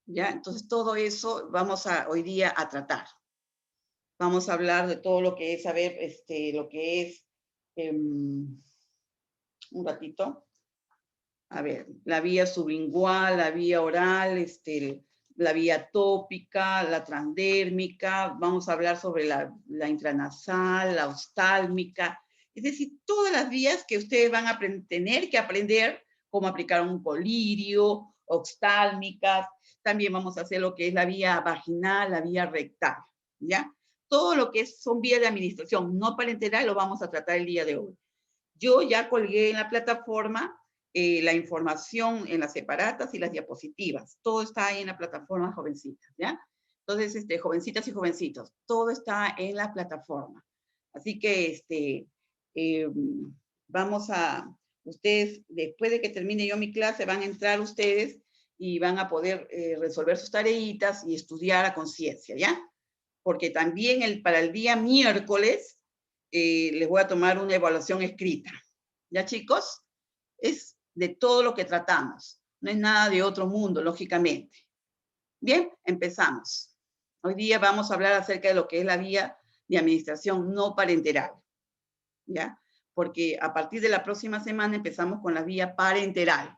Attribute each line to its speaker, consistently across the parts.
Speaker 1: ¿ya? Entonces, todo eso vamos a hoy día a tratar. Vamos a hablar de todo lo que es, a ver, lo que es, un ratito, a ver, la vía sublingual, la vía oral, la vía tópica, la transdérmica, vamos a hablar sobre la intranasal, la oftálmica, es decir, todas las vías que ustedes van a tener que aprender cómo aplicar un colirio, oftálmicas, también vamos a hacer lo que es la vía vaginal, la vía rectal, ¿ya? Todo lo que son vías de administración no parenteral lo vamos a tratar el día de hoy. Yo ya colgué en la plataforma la información en las separatas y las diapositivas. Todo está ahí en la plataforma, jovencitas, ¿ya? Entonces, jovencitas y jovencitos, todo está en la plataforma. Así que, eh, vamos a, ustedes, después de que termine yo mi clase, van a entrar ustedes y van a poder resolver sus tareitas y estudiar a conciencia, ¿ya? Porque también para el día miércoles les voy a tomar una evaluación escrita. ¿Ya, chicos? Es de todo lo que tratamos. No es nada de otro mundo, lógicamente. Bien, empezamos. Hoy día vamos a hablar acerca de lo que es la vía de administración no parenteral. ¿Ya? Porque a partir de la próxima semana empezamos con la vía parenteral.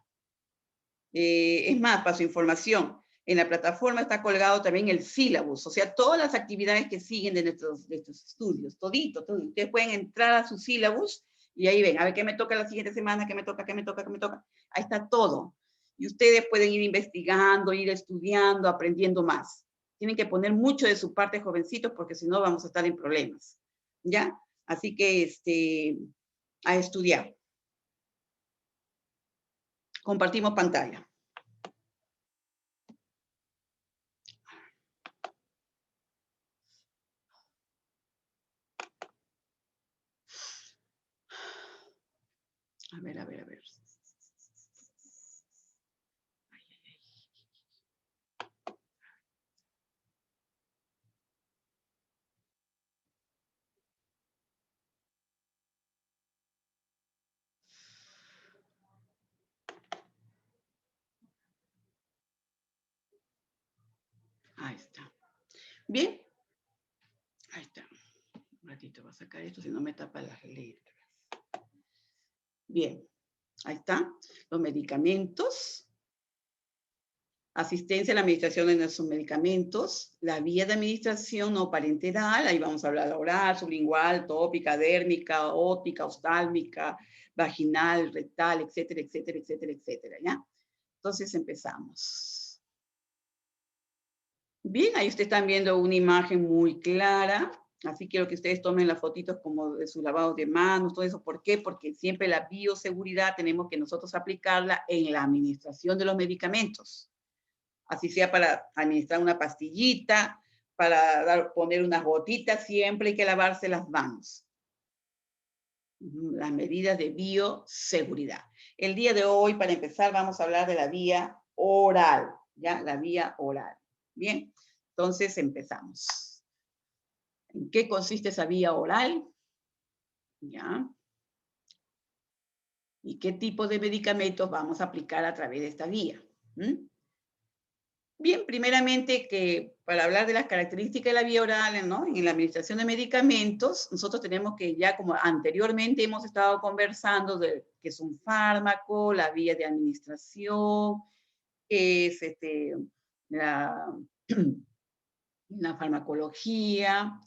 Speaker 1: Es más, para su información, en la plataforma está colgado también el sílabus, o sea, todas las actividades que siguen de nuestros estudios, todito. Ustedes pueden entrar a su sílabus y ahí ven, a ver qué me toca la siguiente semana, qué me toca. Ahí está todo. Y ustedes pueden ir investigando, ir estudiando, aprendiendo más. Tienen que poner mucho de su parte, jovencitos, porque si no vamos a estar en problemas. ¿Ya? Así que, a estudiar. Compartimos pantalla. A ver. Ahí está. Bien. Ahí está. Un ratito voy a sacar esto, si no me tapa las letras. Bien. Ahí está. Los medicamentos. Asistencia a la administración de nuestros medicamentos. La vía de administración no parenteral. Ahí vamos a hablar oral, sublingual, tópica, dérmica, óptica, oftálmica, vaginal, rectal, etcétera, etcétera, etcétera, etcétera. ¿Ya? Entonces empezamos. Bien, ahí ustedes están viendo una imagen muy clara, así quiero que ustedes tomen las fotitos como de su lavado de manos, todo eso. ¿Por qué? Porque siempre la bioseguridad tenemos que nosotros aplicarla en la administración de los medicamentos. Así sea para administrar una pastillita, para poner unas gotitas, siempre hay que lavarse las manos. Las medidas de bioseguridad. El día de hoy, para empezar, vamos a hablar de la vía oral, ¿ya? La vía oral. Bien, entonces empezamos. ¿En qué consiste esa vía oral? ¿Ya? ¿Y qué tipo de medicamentos vamos a aplicar a través de esta vía? Bien, primeramente que para hablar de las características de la vía oral, ¿no? En la administración de medicamentos, nosotros tenemos que ya como anteriormente hemos estado conversando de qué es un fármaco, la vía de administración, qué es la, la farmacología,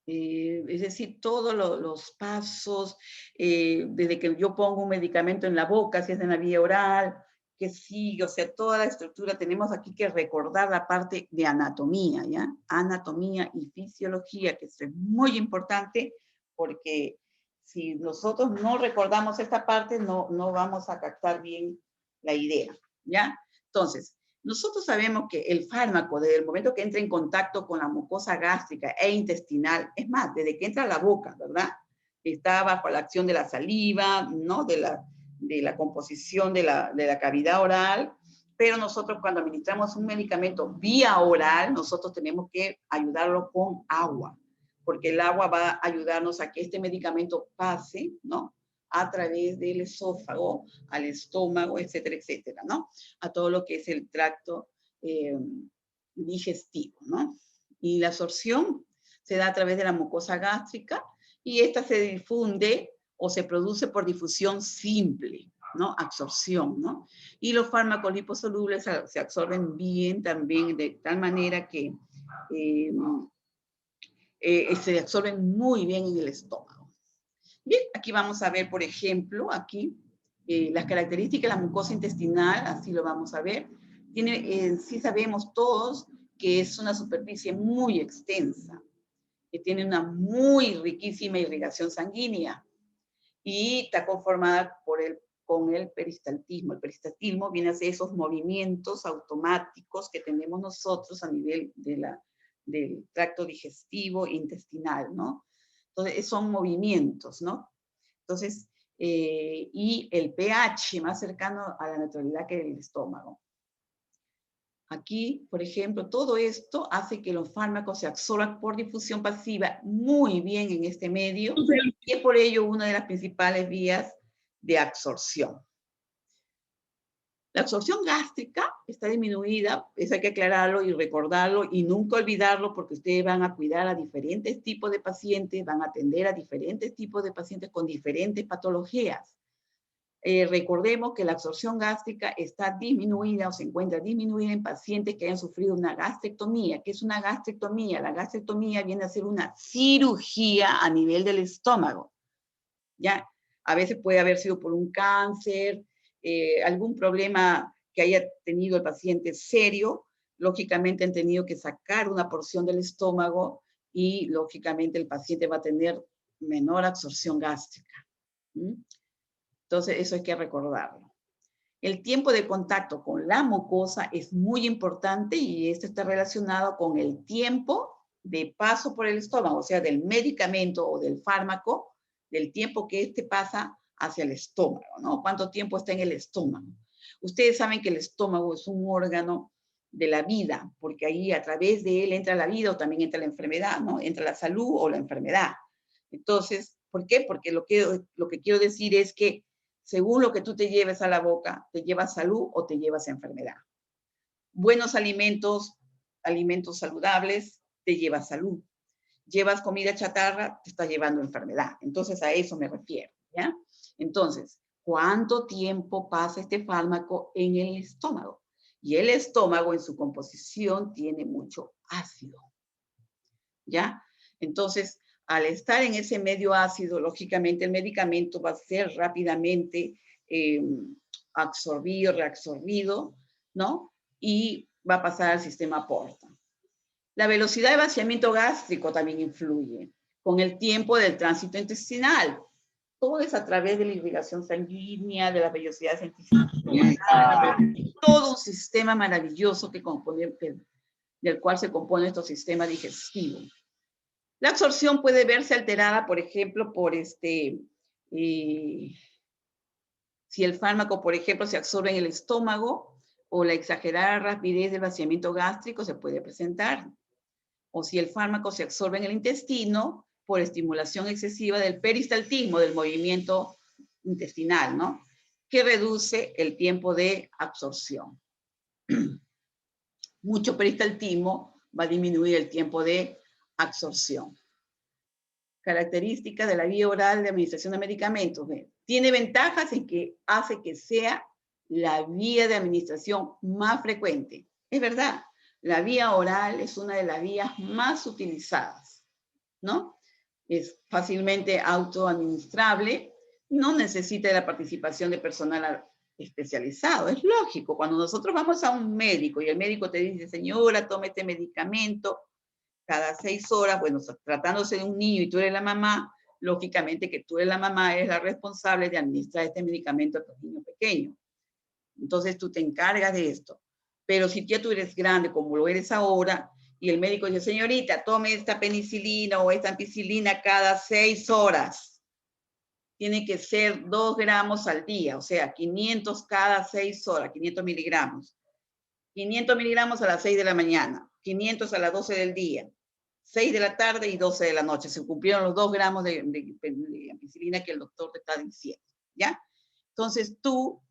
Speaker 1: es decir, todos los pasos, desde que yo pongo un medicamento en la boca, si es en la vía oral, que sigue, o sea, toda la estructura, tenemos aquí que recordar la parte de anatomía, ¿ya? Anatomía y fisiología, que esto es muy importante, porque si nosotros no recordamos esta parte, no vamos a captar bien la idea, ¿ya? Entonces, nosotros sabemos que el fármaco, desde el momento que entra en contacto con la mucosa gástrica e intestinal, es más, desde que entra a la boca, ¿verdad? Está bajo la acción de la saliva, ¿no? De la composición de la cavidad oral, pero nosotros cuando administramos un medicamento vía oral, nosotros tenemos que ayudarlo con agua, porque el agua va a ayudarnos a que este medicamento pase, ¿no? A través del esófago, al estómago, etcétera, etcétera, ¿no? A todo lo que es el tracto digestivo, ¿no? Y la absorción se da a través de la mucosa gástrica y esta se difunde o se produce por difusión simple, ¿no? Absorción, ¿no? Y los fármacos liposolubles se absorben bien también de tal manera que se absorben muy bien en el estómago. Bien, aquí vamos a ver, por ejemplo, aquí las características de la mucosa intestinal, así lo vamos a ver. Sí sabemos todos que es una superficie muy extensa, que tiene una muy riquísima irrigación sanguínea y está conformada con el peristaltismo. El peristaltismo viene a ser esos movimientos automáticos que tenemos nosotros a nivel del tracto digestivo e intestinal, ¿no? Entonces, son movimientos, ¿no? Entonces, y el pH más cercano a la neutralidad que el estómago. Aquí, por ejemplo, todo esto hace que los fármacos se absorban por difusión pasiva muy bien en este medio y es por ello una de las principales vías de absorción. La absorción gástrica está disminuida, eso hay que aclararlo y recordarlo y nunca olvidarlo porque ustedes van a cuidar a diferentes tipos de pacientes, van a atender a diferentes tipos de pacientes con diferentes patologías. Recordemos que la absorción gástrica está disminuida o se encuentra disminuida en pacientes que hayan sufrido una gastrectomía. ¿Qué es una gastrectomía? La gastrectomía viene a ser una cirugía a nivel del estómago. ¿Ya? A veces puede haber sido por un cáncer, algún problema que haya tenido el paciente serio. Lógicamente han tenido que sacar una porción del estómago y lógicamente el paciente va a tener menor absorción gástrica. ¿Mm? Entonces, eso hay que recordarlo. El tiempo de contacto con la mucosa es muy importante y esto está relacionado con el tiempo de paso por el estómago, o sea, del medicamento o del fármaco, del tiempo que este pasa hacia el estómago, ¿no? ¿Cuánto tiempo está en el estómago? Ustedes saben que el estómago es un órgano de la vida, porque ahí a través de él entra la vida o también entra la enfermedad, ¿no? Entra la salud o la enfermedad. Entonces, ¿por qué? Porque lo que quiero decir es que según lo que tú te lleves a la boca, te llevas salud o te llevas enfermedad. Buenos alimentos, alimentos saludables, te llevas salud. Llevas comida chatarra, te está llevando enfermedad. Entonces, a eso me refiero, ¿ya? Entonces, ¿cuánto tiempo pasa este fármaco en el estómago? Y el estómago en su composición tiene mucho ácido, ¿ya? Entonces, al estar en ese medio ácido, lógicamente el medicamento va a ser rápidamente absorbido, reabsorbido, ¿no? Y va a pasar al sistema porta. La velocidad de vaciamiento gástrico también influye con el tiempo del tránsito intestinal. Todo es a través de la irrigación sanguínea, de las velocidades intestinales, todo un sistema maravilloso del cual se compone nuestro sistema digestivo. La absorción puede verse alterada, por ejemplo, por si el fármaco, por ejemplo, se absorbe en el estómago o la exagerada rapidez del vaciamiento gástrico se puede presentar. O si el fármaco se absorbe en el intestino por estimulación excesiva del peristaltismo, del movimiento intestinal, ¿no? Que reduce el tiempo de absorción. Mucho peristaltismo va a disminuir el tiempo de absorción. Características de la vía oral de administración de medicamentos. Tiene ventajas en que hace que sea la vía de administración más frecuente. Es verdad, la vía oral es una de las vías más utilizadas, ¿no? Es fácilmente autoadministrable, no necesita de la participación de personal especializado. Es lógico, cuando nosotros vamos a un médico y el médico te dice, señora, tome este medicamento, cada 6 horas, bueno, tratándose de un niño y tú eres la mamá, lógicamente que tú eres la mamá, eres la responsable de administrar este medicamento a tu niño pequeño. Entonces tú te encargas de esto. Pero si ya tú eres grande, como lo eres ahora, y el médico dice, señorita, tome esta penicilina o esta ampicilina cada 6 horas. Tiene que ser 2 gramos al día, o sea, 500 cada 6 horas, 500 miligramos. 500 miligramos a las 6 de la mañana, 500 a las 12 del día, 6 de la tarde y 12 de la noche. Se cumplieron los 2 gramos de ampicilina que el doctor te está diciendo, ¿ya? Entonces tú,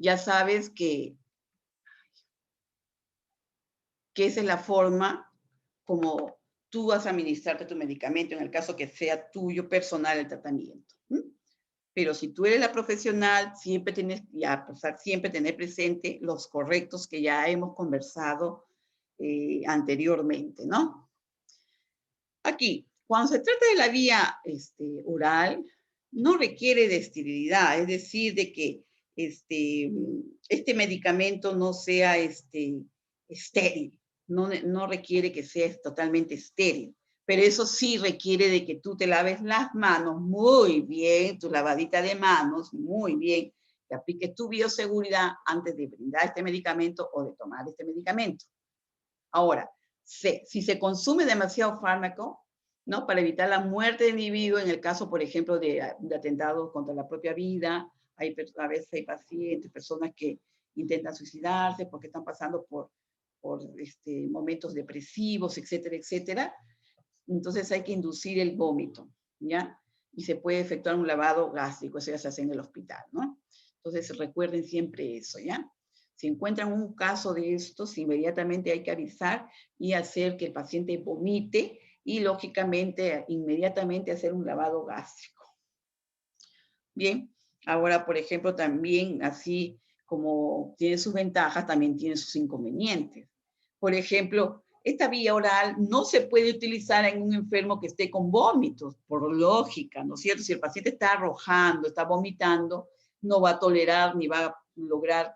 Speaker 1: ya sabes que esa es la forma como tú vas a administrarte tu medicamento en el caso que sea tuyo personal el tratamiento. Pero si tú eres la profesional, siempre tienes siempre tener presente los correctos que ya hemos conversado anteriormente, ¿no? Aquí, cuando se trata de la vía oral, no requiere de esterilidad, es decir, de que este medicamento no sea estéril, no requiere que sea totalmente estéril, pero eso sí requiere de que tú te laves las manos muy bien, tu lavadita de manos, muy bien, que apliques tu bioseguridad antes de brindar este medicamento o de tomar este medicamento. Ahora, si se consume demasiado fármaco, ¿no? Para evitar la muerte del individuo, en el caso, por ejemplo, de atentados contra la propia vida, a veces hay pacientes, personas que intentan suicidarse porque están pasando por momentos depresivos, etcétera, etcétera. Entonces hay que inducir el vómito, ¿ya? Y se puede efectuar un lavado gástrico, eso ya se hace en el hospital, ¿no? Entonces recuerden siempre eso, ¿ya? Si encuentran un caso de estos, inmediatamente hay que avisar y hacer que el paciente vomite y, lógicamente, inmediatamente hacer un lavado gástrico. Bien, ahora, por ejemplo, también así como tiene sus ventajas, también tiene sus inconvenientes. Por ejemplo, esta vía oral no se puede utilizar en un enfermo que esté con vómitos, por lógica, ¿no es cierto? Si el paciente está arrojando, está vomitando, no va a tolerar ni va a lograr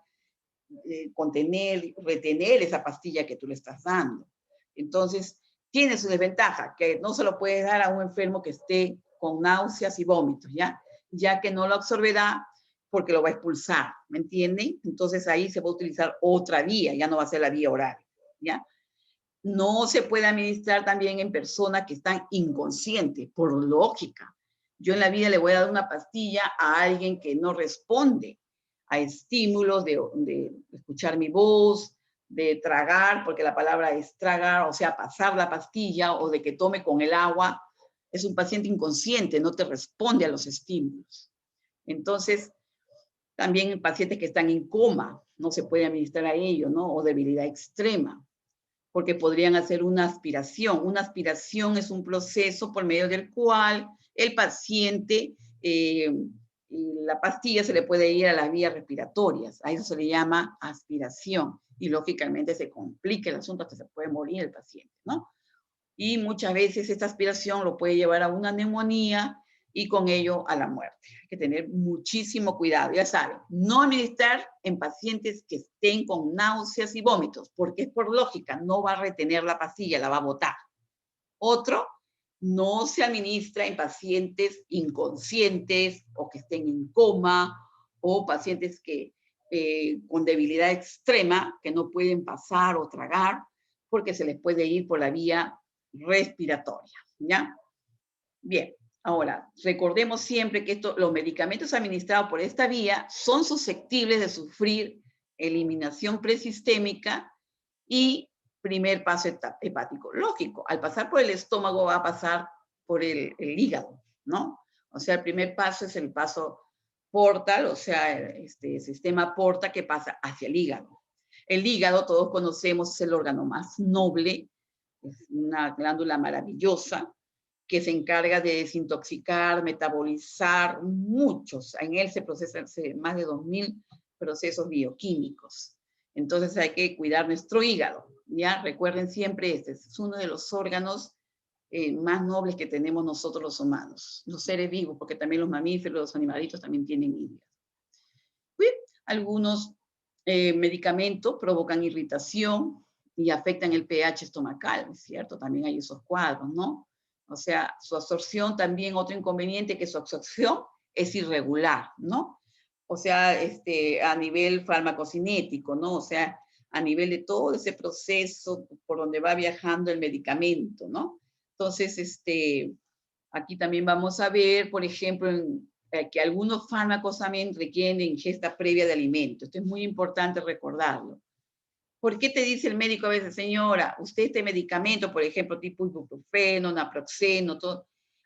Speaker 1: contener, retener esa pastilla que tú le estás dando. Entonces, tiene su desventaja, que no se lo puedes dar a un enfermo que esté con náuseas y vómitos, ¿ya? Ya que no lo absorberá porque lo va a expulsar, ¿me entienden? Entonces ahí se va a utilizar otra vía, ya no va a ser la vía oral, ¿ya? No se puede administrar también en personas que están inconscientes, por lógica. Yo en la vida le voy a dar una pastilla a alguien que no responde a estímulos de escuchar mi voz, de tragar, porque la palabra es tragar, o sea, pasar la pastilla, o de que tome con el agua. Es un paciente inconsciente, no te responde a los estímulos. Entonces, también en pacientes que están en coma, no se puede administrar a ellos, ¿no? O debilidad extrema, porque podrían hacer una aspiración. Una aspiración es un proceso por medio del cual el paciente, la pastilla se le puede ir a las vías respiratorias. A eso se le llama aspiración. Y lógicamente se complica el asunto hasta se puede morir el paciente, ¿no? Y muchas veces esta aspiración lo puede llevar a una neumonía y con ello a la muerte. Hay que tener muchísimo cuidado. Ya saben, no administrar en pacientes que estén con náuseas y vómitos, porque es por lógica, no va a retener la pastilla, la va a botar. Otro, no se administra en pacientes inconscientes o que estén en coma o pacientes que con debilidad extrema, que no pueden pasar o tragar, porque se les puede ir por la vía respiratoria, ¿ya? Bien, ahora, recordemos siempre que los medicamentos administrados por esta vía son susceptibles de sufrir eliminación presistémica y primer paso hepático. Lógico, al pasar por el estómago va a pasar por el hígado, ¿no? O sea, el primer paso es el paso portal, o sea, sistema porta que pasa hacia el hígado. El hígado, todos conocemos, es el órgano más noble, es una glándula maravillosa que se encarga de desintoxicar, metabolizar muchos. En él se procesan más de 2000 procesos bioquímicos. Entonces hay que cuidar nuestro hígado, ¿ya? Recuerden siempre, este es uno de los órganos más nobles que tenemos nosotros los humanos, los seres vivos, porque también los mamíferos, los animalitos también tienen hígado. Bien, algunos medicamentos provocan irritación y afectan el pH estomacal, ¿cierto? También hay esos cuadros, ¿no? O sea, su absorción también, otro inconveniente, que su absorción es irregular, ¿no? O sea, a nivel farmacocinético, ¿no? O sea, a nivel de todo ese proceso por donde va viajando el medicamento, ¿no? Entonces, aquí también vamos a ver, por ejemplo, que algunos fármacos también requieren de ingesta previa de alimentos. Esto es muy importante recordarlo. ¿Por qué te dice el médico a veces, señora, usted este medicamento, por ejemplo, tipo ibuprofeno, naproxeno,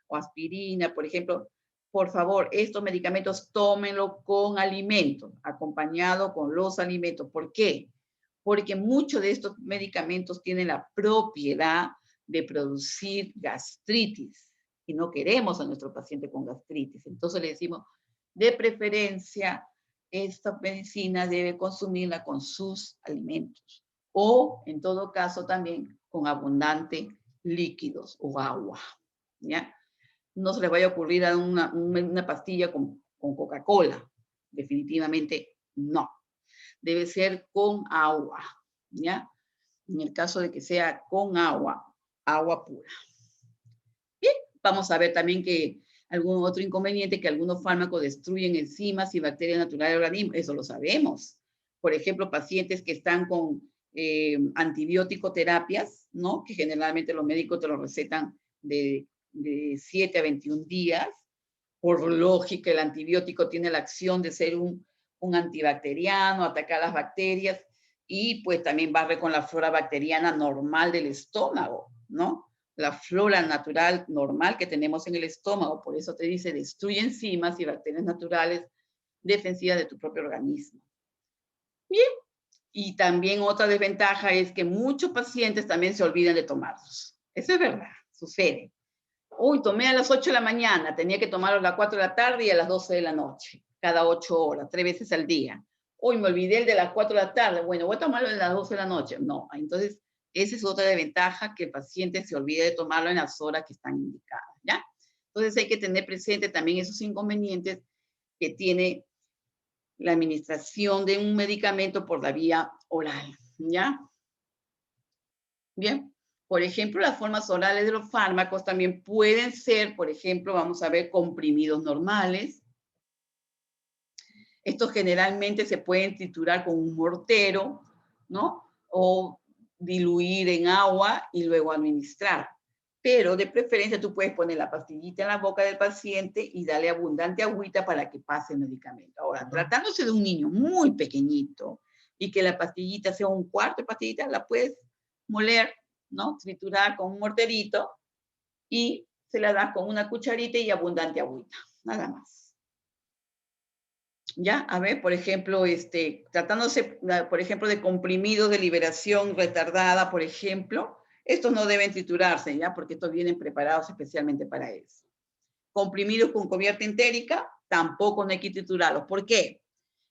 Speaker 1: o aspirina, por ejemplo, por favor, estos medicamentos tómenlo con alimentos, acompañado con los alimentos. ¿Por qué? Porque muchos de estos medicamentos tienen la propiedad de producir gastritis y no queremos a nuestro paciente con gastritis. Entonces le decimos, de preferencia, esta medicina debe consumirla con sus alimentos o, en todo caso, también con abundante líquidos o agua, ¿ya? No se les vaya a ocurrir a una pastilla con Coca-Cola. Definitivamente no. Debe ser con agua, ¿ya? En el caso de que sea con agua, agua pura. Bien, vamos a ver también que algún otro inconveniente, que algunos fármacos destruyen enzimas y bacterias naturales del organismo. Eso lo sabemos. Por ejemplo, pacientes que están con antibiótico terapias, ¿no? Que generalmente los médicos te lo recetan de 7 a 21 días. Por lógica, el antibiótico tiene la acción de ser un antibacteriano, atacar las bacterias, y pues también barre con la flora bacteriana normal del estómago, ¿no? La flora natural normal que tenemos en el estómago. Por eso te dice, destruye enzimas y bacterias naturales defensivas de tu propio organismo. Bien. Y también otra desventaja es que muchos pacientes también se olvidan de tomarlos. Eso es verdad, sucede. Uy, tomé a las 8 de la mañana, tenía que tomarlo a las 4 de la tarde y a las 12 de la noche, cada 8 horas, 3 veces al día. Uy, me olvidé el de las 4 de la tarde, bueno, voy a tomarlo a las 12 de la noche. No, entonces esa es otra desventaja, que el paciente se olvide de tomarlo en las horas que están indicadas, ¿ya? Entonces hay que tener presente también esos inconvenientes que tiene la administración de un medicamento por la vía oral, ¿ya? Bien. Por ejemplo, las formas orales de los fármacos también pueden ser, por ejemplo, vamos a ver, comprimidos normales. Estos generalmente se pueden triturar con un mortero, ¿no? O diluir en agua y luego administrar. Pero de preferencia tú puedes poner la pastillita en la boca del paciente y darle abundante agüita para que pase el medicamento. Ahora, tratándose de un niño muy pequeñito y que la pastillita sea un cuarto de pastillita, la puedes moler, ¿no? Triturar con un morterito y se la das con una cucharita y abundante agüita, nada más. Ya, a ver, por ejemplo, tratándose, por ejemplo, de comprimidos de liberación retardada, por ejemplo, estos no deben triturarse, ¿ya? Porque estos vienen preparados especialmente para eso. Comprimidos con cubierta entérica, tampoco no hay que triturarlos. ¿Por qué?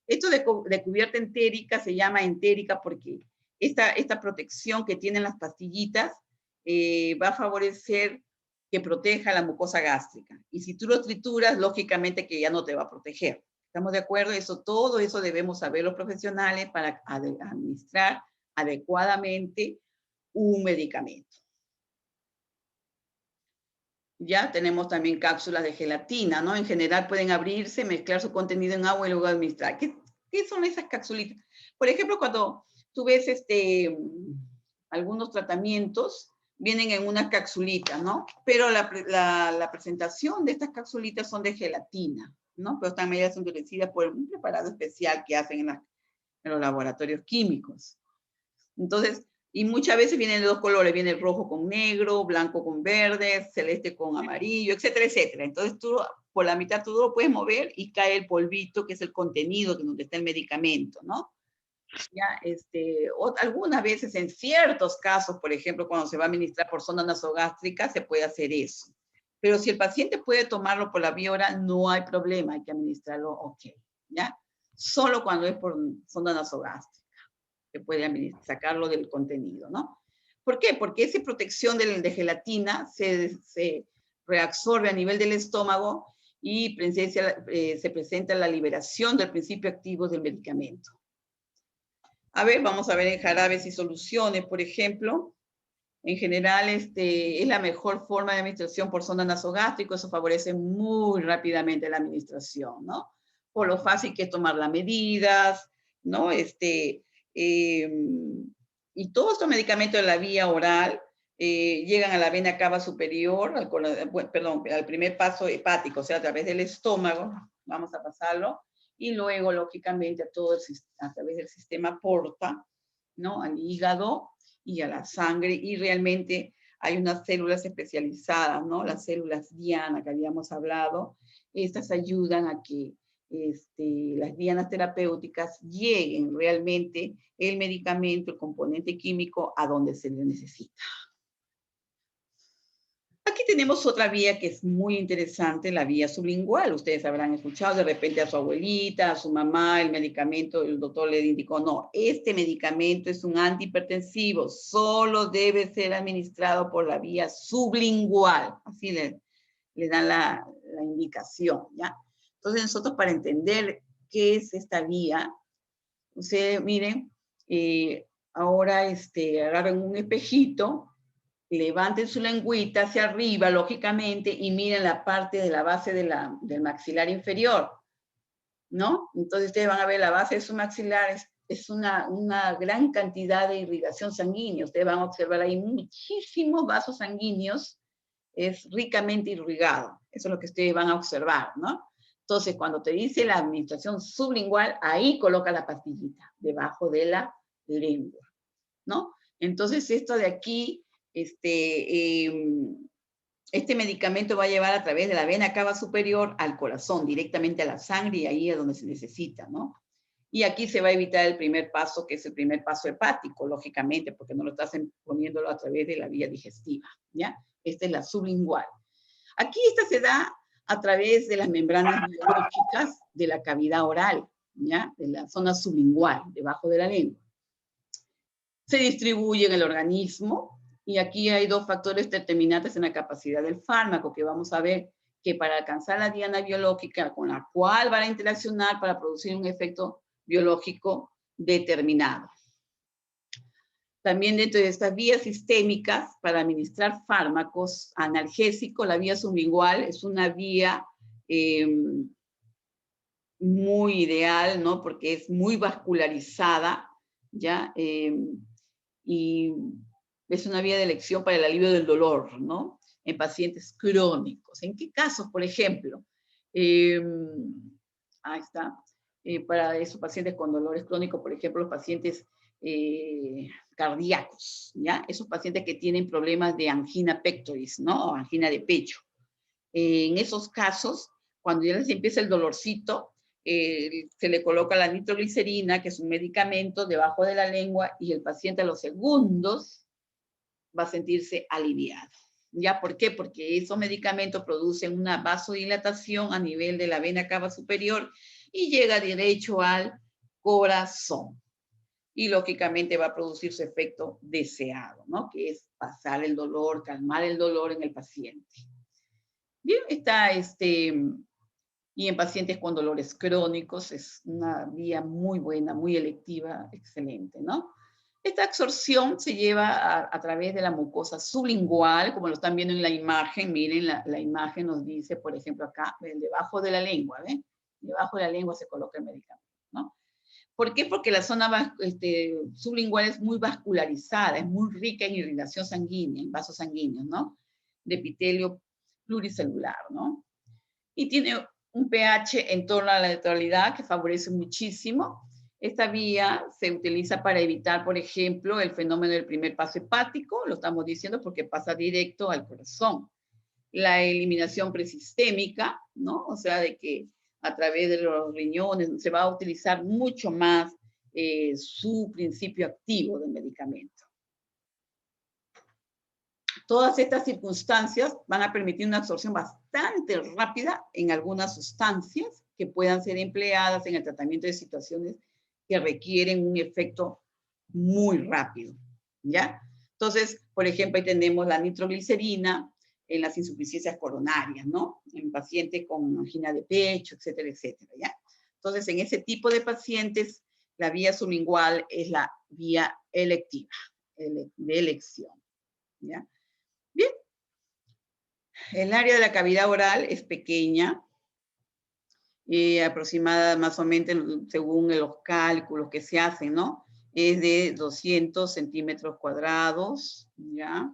Speaker 1: Esto de cubierta entérica se llama entérica porque esta protección que tienen las pastillitas va a favorecer que proteja la mucosa gástrica. Y si tú lo trituras, lógicamente que ya no te va a proteger. ¿Estamos de acuerdo? Todo eso debemos saber los profesionales para administrar adecuadamente un medicamento. Ya tenemos también cápsulas de gelatina, ¿no? En general pueden abrirse, mezclar su contenido en agua y luego administrar. ¿Qué son esas cápsulitas? Por ejemplo, cuando tú ves algunos tratamientos, vienen en una capsulita, ¿no? Pero la presentación de estas capsulitas son de gelatina, ¿no? Pero están medidas endurecidas por un preparado especial que hacen en los laboratorios químicos. Entonces, y muchas veces vienen de dos colores, viene rojo con negro, blanco con verde, celeste con amarillo, etcétera, etcétera. Entonces tú, por la mitad tú lo puedes mover y cae el polvito, que es el contenido donde está el medicamento, ¿no? Ya, algunas veces en ciertos casos, por ejemplo, cuando se va a administrar por sonda nasogástrica, se puede hacer eso. Pero si el paciente puede tomarlo por la vía oral, no hay problema, hay que administrarlo, ok, ¿ya? Solo cuando es por sonda nasogástrica que puede sacarlo del contenido, ¿no? ¿Por qué? Porque esa protección de gelatina se reabsorbe a nivel del estómago y se presenta la liberación del principio activo del medicamento. A ver, vamos a ver en jarabes y soluciones, por ejemplo. En general, es la mejor forma de administración por sonda nasogástrica. Eso favorece muy rápidamente la administración, ¿no? Por lo fácil que es tomar las medidas, ¿no? Y todos estos medicamentos de la vía oral llegan a la vena cava superior, al primer paso hepático, o sea, a través del estómago, vamos a pasarlo, y luego, lógicamente, a través del sistema porta, ¿no? Al hígado y a la sangre, y realmente hay unas células especializadas, ¿no? Las células diana que habíamos hablado, estas ayudan a que las dianas terapéuticas lleguen realmente el medicamento, el componente químico, a donde se le necesita. Aquí tenemos otra vía que es muy interesante, la vía sublingual. Ustedes habrán escuchado de repente a su abuelita, a su mamá, el medicamento, el doctor le indicó, no, este medicamento es un antihipertensivo, solo debe ser administrado por la vía sublingual. Así le dan la indicación, ¿ya? Entonces nosotros para entender qué es esta vía, ustedes miren, ahora agarren un espejito, levanten su lengüita hacia arriba, lógicamente, y miren la parte de la base del maxilar inferior, ¿no? Entonces ustedes van a ver la base de su maxilar, es una gran cantidad de irrigación sanguínea. Ustedes van a observar ahí muchísimos vasos sanguíneos, es ricamente irrigado. Eso es lo que ustedes van a observar, ¿no? Entonces, cuando te dice la administración sublingual, ahí coloca la pastillita, debajo de la lengua, ¿no? Entonces, esto de aquí, este medicamento va a llevar a través de la vena cava superior al corazón, directamente a la sangre, y ahí es donde se necesita, ¿no? Y aquí se va a evitar el primer paso, que es el primer paso hepático, lógicamente, porque no lo estás poniéndolo a través de la vía digestiva, ¿ya? Esta es la sublingual. Aquí esta se da a través de las membranas biológicas de la cavidad oral, ¿ya? De la zona sublingual, debajo de la lengua. Se distribuye en el organismo, y aquí hay dos factores determinantes en la capacidad del fármaco, que vamos a ver que para alcanzar la diana biológica con la cual van a interaccionar para producir un efecto biológico determinado. También dentro de estas vías sistémicas para administrar fármacos analgésicos, la vía sublingual es una vía muy ideal, ¿no? Porque es muy vascularizada, ¿ya? Y es una vía de elección para el alivio del dolor, ¿no? En pacientes crónicos. ¿En qué casos, por ejemplo? Ahí está. Para esos pacientes con dolores crónicos, por ejemplo, los pacientes cardíacos, ¿ya? Esos pacientes que tienen problemas de angina pectoris, ¿no? O angina de pecho. En esos casos, cuando ya les empieza el dolorcito, se le coloca la nitroglicerina, que es un medicamento, debajo de la lengua, y el paciente a los segundos va a sentirse aliviado. ¿Ya? ¿Por qué? Porque esos medicamentos producen una vasodilatación a nivel de la vena cava superior y llega derecho al corazón. Y lógicamente va a producir su efecto deseado, ¿no? Que es pasar el dolor, calmar el dolor en el paciente. Bien, está y en pacientes con dolores crónicos es una vía muy buena, muy electiva, excelente, ¿no? Esta absorción se lleva a través de la mucosa sublingual, como lo están viendo en la imagen. Miren, la imagen nos dice, por ejemplo, acá, debajo de la lengua, ¿ven? Debajo de la lengua se coloca el medicamento, ¿no? ¿Por qué? Porque la zona sublingual es muy vascularizada, es muy rica en irrigación sanguínea, en vasos sanguíneos, ¿no? De epitelio pluricelular, ¿no? Y tiene un pH en torno a la neutralidad que favorece muchísimo. Esta vía se utiliza para evitar, por ejemplo, el fenómeno del primer paso hepático, lo estamos diciendo porque pasa directo al corazón. La eliminación presistémica, ¿no? O sea, de que a través de los riñones se va a utilizar mucho más su principio activo del medicamento. Todas estas circunstancias van a permitir una absorción bastante rápida en algunas sustancias que puedan ser empleadas en el tratamiento de situaciones que requieren un efecto muy rápido, ¿ya? Entonces, por ejemplo, ahí tenemos la nitroglicerina en las insuficiencias coronarias, ¿no? En pacientes con angina de pecho, etcétera, etcétera, ¿ya? Entonces, en ese tipo de pacientes, la vía sublingual es la vía electiva, de elección, ¿ya? Bien, el área de la cavidad oral es pequeña, aproximada más o menos según los cálculos que se hacen, ¿no? Es de 200 centímetros cuadrados, ¿ya?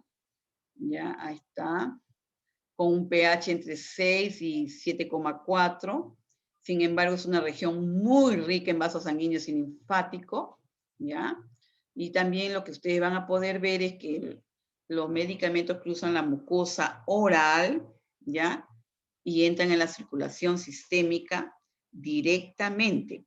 Speaker 1: Ya, ahí está. Con un pH entre 6 y 7,4. Sin embargo, es una región muy rica en vasos sanguíneos y linfáticos, ¿ya? Y también lo que ustedes van a poder ver es que los medicamentos cruzan la mucosa oral, ¿ya? y entran en la circulación sistémica directamente,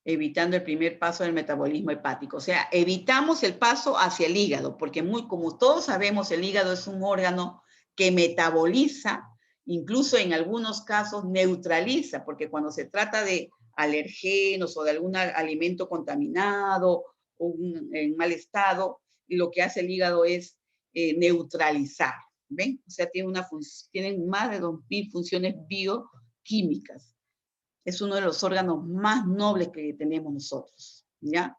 Speaker 1: evitando el primer paso del metabolismo hepático. O sea, evitamos el paso hacia el hígado, porque como todos sabemos, el hígado es un órgano que metaboliza, incluso en algunos casos neutraliza, porque cuando se trata de alergenos o de algún alimento contaminado o en mal estado, lo que hace el hígado es neutralizar. ¿Ven? O sea, tienen más de 2000 funciones bioquímicas. Es uno de los órganos más nobles que tenemos nosotros, ¿ya?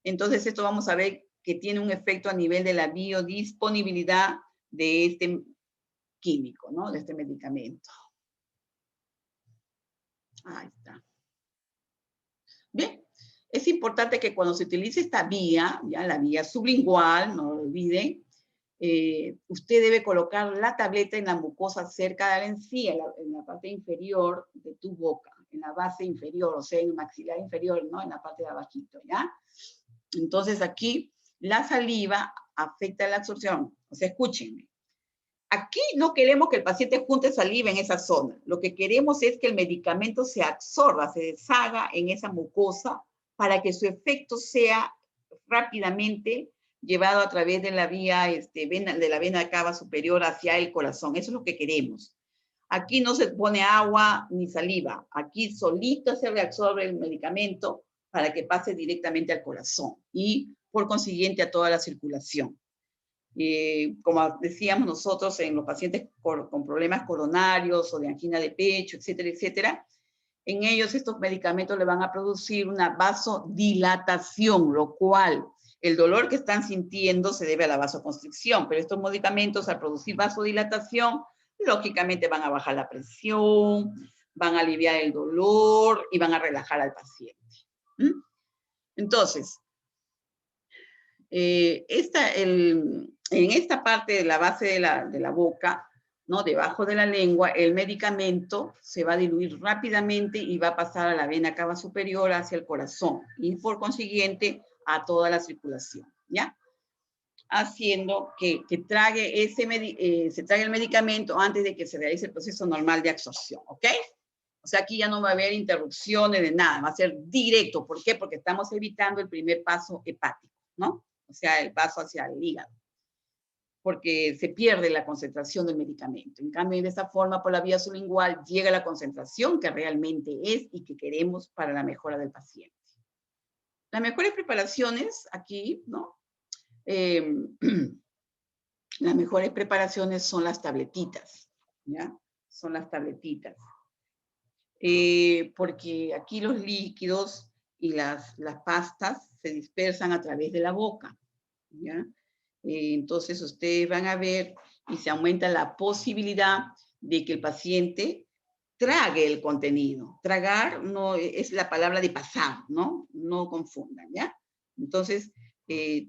Speaker 1: Entonces, esto vamos a ver que tiene un efecto a nivel de la biodisponibilidad de este químico, ¿no? De este medicamento. Ahí está. Bien, es importante que cuando se utilice esta vía, ya la vía sublingual, no lo olviden, usted debe colocar la tableta en la mucosa cerca de la encía, en la parte inferior de tu boca, en la base inferior, o sea, en el maxilar inferior, ¿no? En la parte de abajito, ¿ya? Entonces aquí la saliva afecta la absorción. O sea, escúchenme. Aquí no queremos que el paciente junte saliva en esa zona. Lo que queremos es que el medicamento se absorba, se deshaga en esa mucosa para que su efecto sea rápidamente llevado a través de la vía, de la vena cava superior hacia el corazón. Eso es lo que queremos. Aquí no se pone agua ni saliva. Aquí solito se reabsorbe el medicamento para que pase directamente al corazón y por consiguiente a toda la circulación. Como decíamos nosotros en los pacientes con problemas coronarios o de angina de pecho, etcétera, etcétera, en ellos estos medicamentos le van a producir una vasodilatación, lo cual el dolor que están sintiendo se debe a la vasoconstricción, pero estos medicamentos al producir vasodilatación, lógicamente van a bajar la presión, van a aliviar el dolor y van a relajar al paciente. Entonces, en esta parte de la base de la boca, ¿no? Debajo de la lengua, el medicamento se va a diluir rápidamente y va a pasar a la vena cava superior hacia el corazón y por consiguiente a toda la circulación, ¿ya? Haciendo que trague se trague el medicamento antes de que se realice el proceso normal de absorción, ¿ok? O sea, aquí ya no va a haber interrupciones de nada, va a ser directo. ¿Por qué? Porque estamos evitando el primer paso hepático, ¿no? O sea, el paso hacia el hígado, porque se pierde la concentración del medicamento. En cambio, de esta forma, por la vía sublingual, llega la concentración que realmente es y que queremos para la mejora del paciente. Las mejores preparaciones aquí, ¿no? Las mejores preparaciones son las tabletitas, ¿ya? Son las tabletitas. Porque aquí los líquidos y las pastas se dispersan a través de la boca, ¿ya? Entonces ustedes van a ver y se aumenta la posibilidad de que el paciente trague el contenido. Tragar no es la palabra de pasar, ¿no? No confundan, ¿ya? Entonces,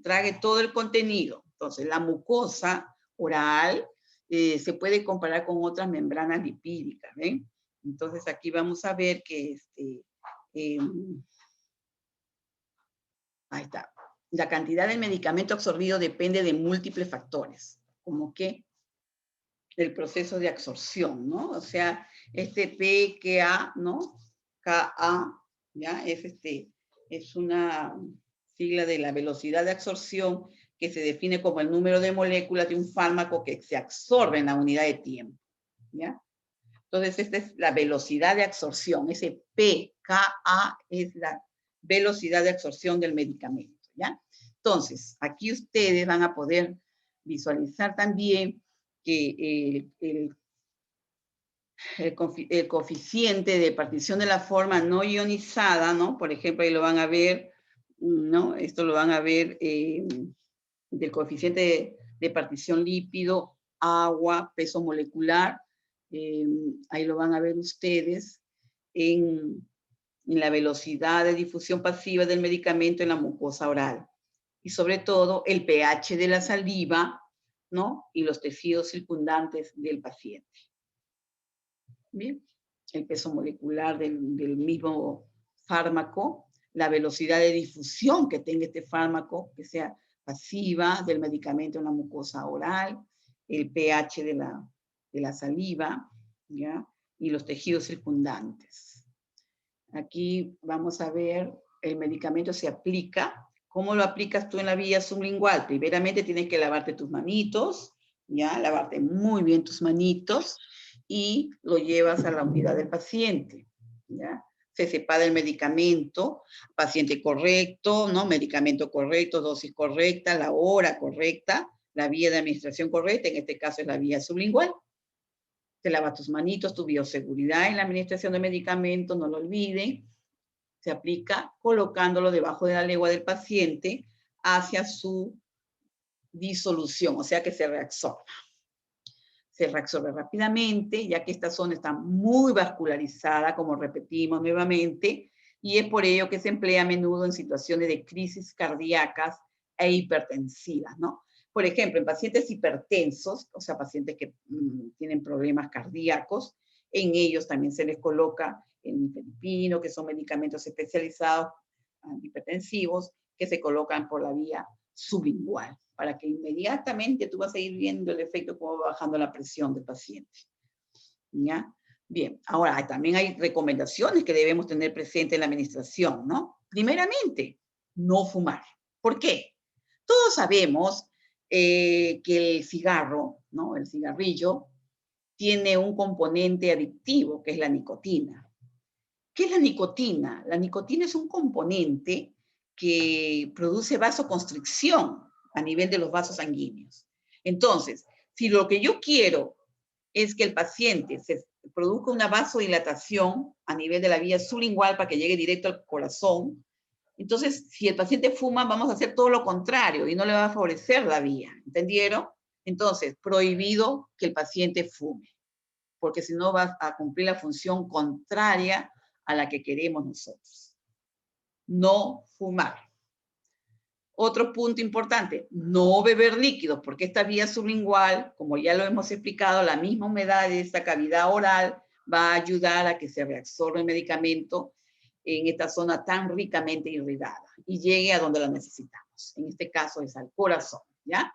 Speaker 1: trague todo el contenido. Entonces, la mucosa oral se puede comparar con otras membranas lipídicas, ¿ven? Entonces, aquí vamos a ver que ahí está. La cantidad de medicamento absorbido depende de múltiples factores, como que el proceso de absorción, ¿no? O sea, este PKA, ¿no? KA, ¿ya? Es una sigla de la velocidad de absorción que se define como el número de moléculas de un fármaco que se absorbe en la unidad de tiempo, ¿ya? Entonces, esta es la velocidad de absorción. Ese PKA es la velocidad de absorción del medicamento, ¿ya? Entonces, aquí ustedes van a poder visualizar también que el coeficiente de partición de la forma no ionizada, ¿no? Por ejemplo, ahí lo van a ver, ¿no? Esto lo van a ver del coeficiente de partición lípido, agua, peso molecular, ahí lo van a ver ustedes en la velocidad de difusión pasiva del medicamento en la mucosa oral. Y sobre todo el pH de la saliva, ¿no? Y los tejidos circundantes del paciente. Bien, el peso molecular del mismo fármaco, la velocidad de difusión que tenga este fármaco, que sea pasiva del medicamento en la mucosa oral, el pH de la saliva, ¿ya? Y los tejidos circundantes. Aquí vamos a ver, el medicamento se aplica. ¿Cómo lo aplicas tú en la vía sublingual? Primeramente tienes que lavarte tus manitos, ¿ya? Lavarte muy bien tus manitos y lo llevas a la unidad del paciente, ¿ya? Se separa el medicamento, paciente correcto, ¿no? Medicamento correcto, dosis correcta, la hora correcta, la vía de administración correcta, en este caso es la vía sublingual. Te lavas tus manitos, tu bioseguridad en la administración de medicamentos, no lo olviden. Se aplica colocándolo debajo de la lengua del paciente hacia su disolución, o sea que se reabsorba. Se reabsorbe rápidamente, ya que esta zona está muy vascularizada, como repetimos nuevamente, y es por ello que se emplea a menudo en situaciones de crisis cardíacas e hipertensivas, ¿no? Por ejemplo, en pacientes hipertensos, o sea, pacientes que tienen problemas cardíacos, en ellos también se les coloca el nifedipino, que son medicamentos especializados antihipertensivos, que se colocan por la vía sublingual, para que inmediatamente tú vas a ir viendo el efecto como va bajando la presión del paciente. ¿Ya? Bien, ahora también hay recomendaciones que debemos tener presente en la administración, ¿no? Primeramente, no fumar. ¿Por qué? Todos sabemos que el cigarro, ¿no? El cigarrillo, tiene un componente adictivo, que es la nicotina. ¿Qué es la nicotina? La nicotina es un componente que produce vasoconstricción a nivel de los vasos sanguíneos. Entonces, si lo que yo quiero es que el paciente se produzca una vasodilatación a nivel de la vía sublingual para que llegue directo al corazón, entonces, si el paciente fuma, vamos a hacer todo lo contrario y no le va a favorecer la vía, ¿entendieron? Entonces, prohibido que el paciente fume, porque si no va a cumplir la función contraria a la que queremos nosotros. No fumar. Otro punto importante, no beber líquidos, porque esta vía sublingual, como ya lo hemos explicado, la misma humedad de esta cavidad oral va a ayudar a que se reabsorba el medicamento en esta zona tan ricamente irrigada y llegue a donde la necesitamos. En este caso es al corazón, ¿ya?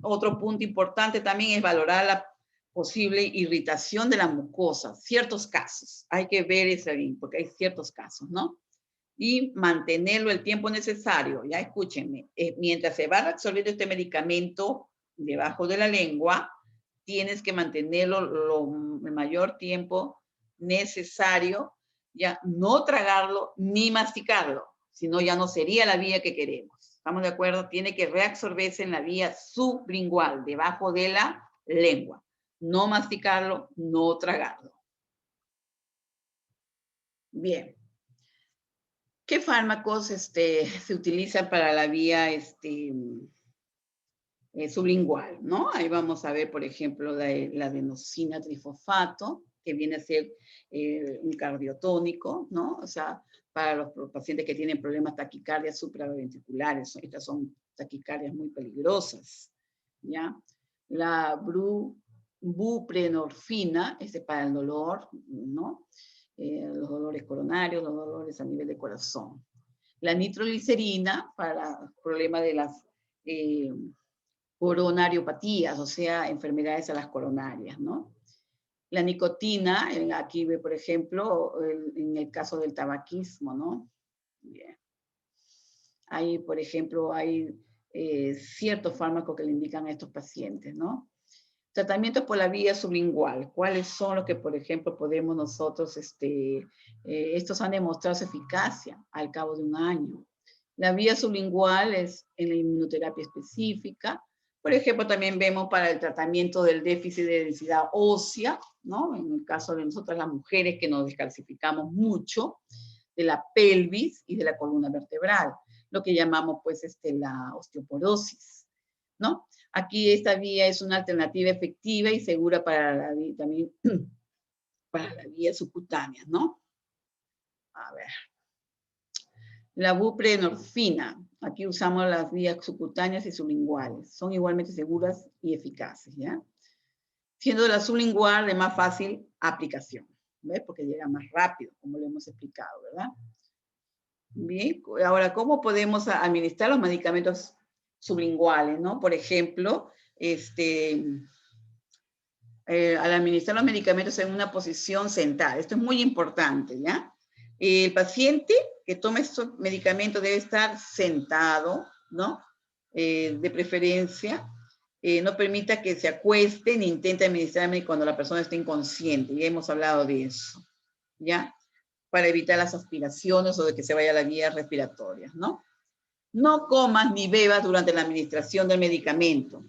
Speaker 1: Otro punto importante también es valorar la posible irritación de la mucosa. Ciertos casos, hay que ver eso bien, porque hay ciertos casos, ¿no? Y mantenerlo el tiempo necesario, ya escúchenme, mientras se va absorbiendo este medicamento debajo de la lengua, tienes que mantenerlo el mayor tiempo necesario, ya no tragarlo ni masticarlo, sino ya no sería la vía que queremos. ¿Estamos de acuerdo? Tiene que reabsorberse en la vía sublingual, debajo de la lengua. No masticarlo, no tragarlo. Bien. ¿Qué fármacos se utilizan para la vía sublingual, ¿no? Ahí vamos a ver, por ejemplo, la adenosina trifosfato, que viene a ser un cardiotónico, ¿no? O sea, para los pacientes que tienen problemas taquicardias supraventriculares, estas son taquicardias muy peligrosas, ¿ya? La buprenorfina, para el dolor, ¿no? Los dolores coronarios, los dolores a nivel de corazón. La nitroglicerina para problemas de las coronariopatías, o sea, enfermedades a las coronarias, ¿no? La nicotina, aquí ve, por ejemplo, en el caso del tabaquismo, ¿no? Bien. Ahí, por ejemplo, hay ciertos fármacos que le indican a estos pacientes, ¿no? Tratamientos por la vía sublingual. ¿Cuáles son los que, por ejemplo, podemos nosotros, estos han demostrado su eficacia al cabo de un año? La vía sublingual es en la inmunoterapia específica. Por ejemplo, también vemos para el tratamiento del déficit de densidad ósea, ¿no? En el caso de nosotras las mujeres que nos descalcificamos mucho, de la pelvis y de la columna vertebral, lo que llamamos pues la osteoporosis, ¿no? Aquí esta vía es una alternativa efectiva y segura para también para la vía subcutánea, ¿no? A ver. La buprenorfina. Aquí usamos las vías subcutáneas y sublinguales. Son igualmente seguras y eficaces, ¿ya? Siendo la sublingual de más fácil aplicación, ¿ves? Porque llega más rápido, como lo hemos explicado, ¿verdad? Bien, ahora, ¿cómo podemos administrar los medicamentos sublinguales, no? Por ejemplo, al administrar los medicamentos en una posición sentada. Esto es muy importante, ¿ya? El paciente que tome estos medicamentos debe estar sentado, ¿no? De preferencia. No permita que se acueste ni intente administrarme cuando la persona esté inconsciente. Ya hemos hablado de eso, ¿ya? Para evitar las aspiraciones o de que se vaya a la vía respiratoria, ¿no? No comas ni bebas durante la administración del medicamento.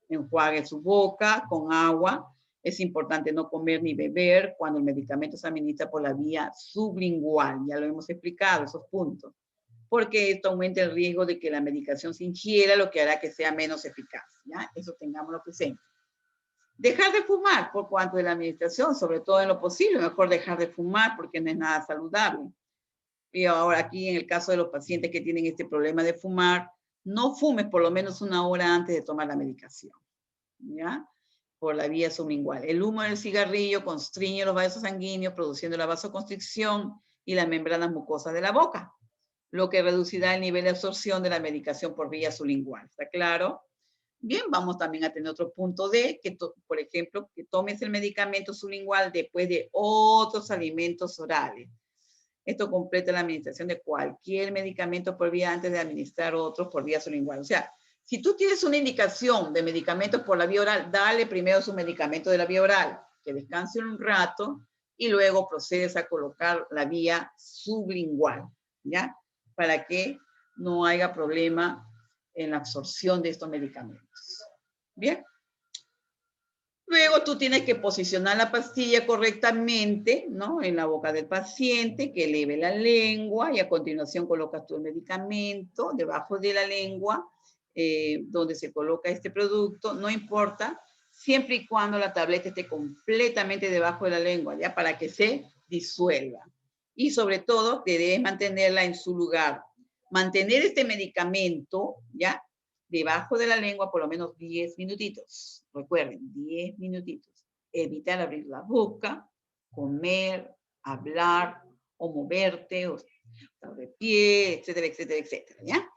Speaker 1: Enjuague su boca con agua. Es importante no comer ni beber cuando el medicamento se administra por la vía sublingual. Ya lo hemos explicado, esos puntos. Porque esto aumenta el riesgo de que la medicación se ingiera, lo que hará que sea menos eficaz. ¿Ya? Eso tengámoslo presente. Dejar de fumar por cuanto de la administración, sobre todo en lo posible. Mejor dejar de fumar porque no es nada saludable. Y ahora aquí en el caso de los pacientes que tienen este problema de fumar, no fumes por lo menos 1 hora antes de tomar la medicación, ¿ya? Por la vía sublingual. El humo del cigarrillo constriñe los vasos sanguíneos, produciendo la vasoconstricción y las membranas mucosas de la boca, lo que reducirá el nivel de absorción de la medicación por vía sublingual. ¿Está claro? Bien, vamos también a tener otro punto D, que por ejemplo, que tomes el medicamento sublingual después de otros alimentos orales. Esto completa la administración de cualquier medicamento por vía antes de administrar otros por vía sublingual. O sea, si tú tienes una indicación de medicamentos por la vía oral, dale primero su medicamento de la vía oral, que descanse un rato y luego procedes a colocar la vía sublingual, ¿ya? Para que no haya problema en la absorción de estos medicamentos. Bien. Luego tú tienes que posicionar la pastilla correctamente, ¿no? En la boca del paciente, que eleve la lengua y a continuación colocas tu medicamento debajo de la lengua, donde se coloca este producto, no importa, siempre y cuando la tableta esté completamente debajo de la lengua, ¿ya? Para que se disuelva. Y sobre todo, que debes mantenerla en su lugar. Mantener este medicamento, ¿ya? Debajo de la lengua por lo menos 10 minutitos. Recuerden, 10 minutitos. Evitar abrir la boca, comer, hablar o moverte, o estar de pie, etcétera, etcétera, etcétera, ¿ya?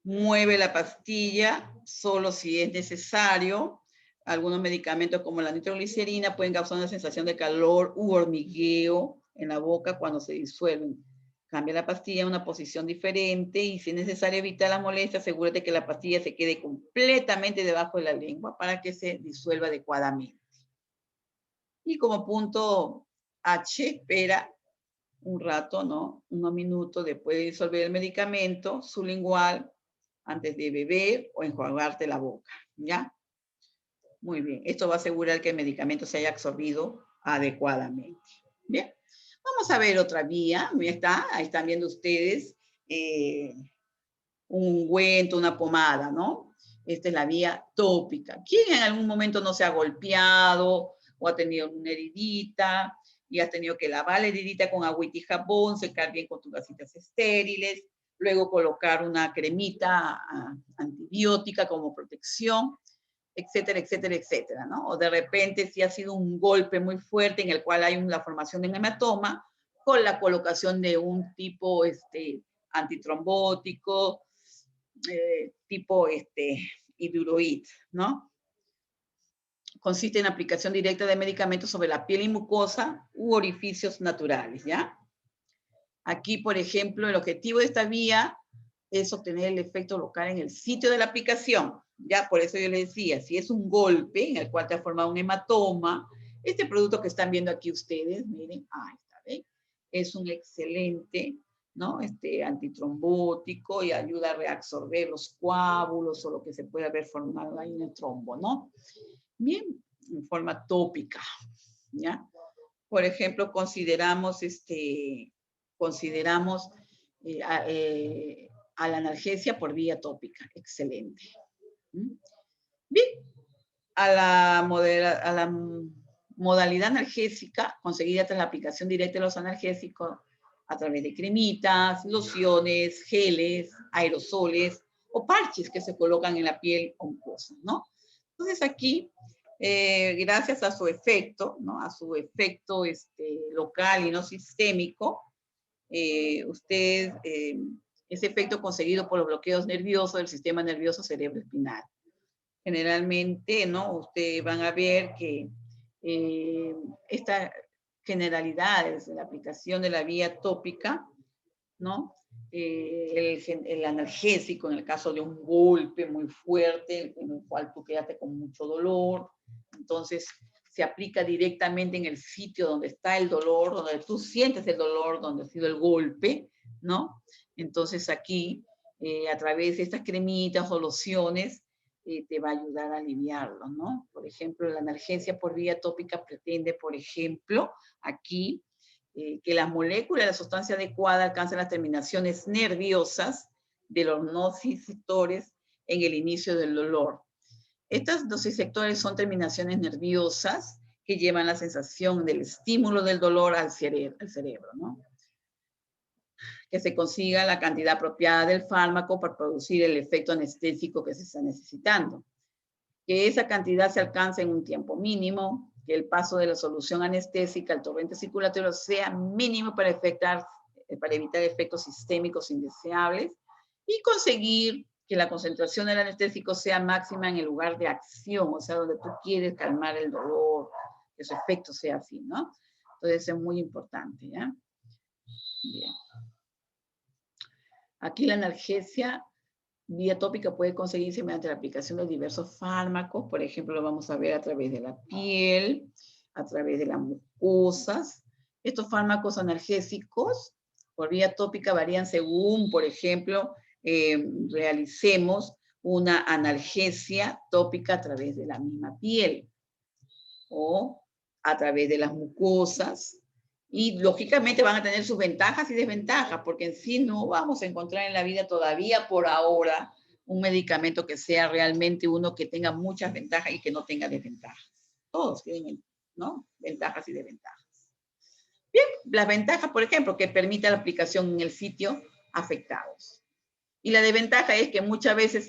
Speaker 1: Mueve la pastilla solo si es necesario. Algunos medicamentos como la nitroglicerina pueden causar una sensación de calor u hormigueo en la boca cuando se disuelven. Cambia la pastilla en una posición diferente y si es necesario evitar la molestia, asegúrate que la pastilla se quede completamente debajo de la lengua para que se disuelva adecuadamente. Y como punto H, espera un rato, ¿no? Unos minutos después de disolver el medicamento sublingual antes de beber o enjuagarte la boca, ¿ya? Muy bien, esto va a asegurar que el medicamento se haya absorbido adecuadamente. Bien. Vamos a ver otra vía. Ahí están viendo ustedes un ungüento, una pomada, ¿no? Esta es la vía tópica. ¿Quién en algún momento no se ha golpeado o ha tenido una heridita y has tenido que lavar la heridita con agüita y jabón, secar bien con tus gasitas estériles, luego colocar una cremita antibiótica como protección, etcétera, etcétera, etcétera, ¿no? O de repente si ha sido un golpe muy fuerte en el cual hay la formación de un hematoma, con la colocación de un tipo antitrombótico, tipo Iduroid, ¿no? Consiste en aplicación directa de medicamentos sobre la piel y mucosa u orificios naturales, ¿ya? Aquí, por ejemplo, el objetivo de esta vía es obtener el efecto local en el sitio de la aplicación. Ya, por eso yo les decía, si es un golpe en el cual te ha formado un hematoma, este producto que están viendo aquí ustedes, miren, ahí está, ¿ven? Es un excelente, ¿no? Antitrombótico y ayuda a reabsorber los coágulos o lo que se puede haber formado ahí en el trombo, ¿no? Bien, en forma tópica, ¿ya? Por ejemplo, consideramos a la analgesia por vía tópica. Excelente. Bien, a la modalidad analgésica conseguida tras la aplicación directa de los analgésicos a través de cremitas, lociones, geles, aerosoles o parches que se colocan en la piel mucosa, ¿no? Entonces aquí, gracias a su efecto, ¿no? A su efecto local y no sistémico, ese efecto conseguido por los bloqueos nerviosos del sistema nervioso cerebroespinal. Generalmente, ¿no? Ustedes van a ver que estas generalidades de la aplicación de la vía tópica, ¿no? El analgésico en el caso de un golpe muy fuerte, en el cual tú quedaste con mucho dolor, entonces se aplica directamente en el sitio donde está el dolor, donde tú sientes el dolor, donde ha sido el golpe, ¿no? Entonces aquí, a través de estas cremitas o lociones, te va a ayudar a aliviarlo, ¿no? Por ejemplo, la analgesia por vía tópica pretende, por ejemplo, aquí, que las moléculas de la sustancia adecuada alcancen las terminaciones nerviosas de los nociceptores en el inicio del dolor. Estos nociceptores son terminaciones nerviosas que llevan la sensación del estímulo del dolor al cerebro, ¿no? Que se consiga la cantidad apropiada del fármaco para producir el efecto anestésico que se está necesitando. Que esa cantidad se alcance en un tiempo mínimo, que el paso de la solución anestésica al torrente circulatorio sea mínimo para evitar efectos sistémicos indeseables y conseguir que la concentración del anestésico sea máxima en el lugar de acción, o sea, donde tú quieres calmar el dolor, que su efecto sea así, ¿no? Entonces es muy importante, ¿ya? Bien. Aquí la analgesia vía tópica puede conseguirse mediante la aplicación de diversos fármacos, por ejemplo, lo vamos a ver a través de la piel, a través de las mucosas. Estos fármacos analgésicos por vía tópica varían según, por ejemplo, realicemos una analgesia tópica a través de la misma piel o a través de las mucosas. Y lógicamente van a tener sus ventajas y desventajas, porque en sí no vamos a encontrar en la vida todavía por ahora un medicamento que sea realmente uno que tenga muchas ventajas y que no tenga desventajas. Todos tienen, ¿no? Ventajas y desventajas. Bien, las ventajas, por ejemplo, que permite la aplicación en el sitio afectados. Y la desventaja es que muchas veces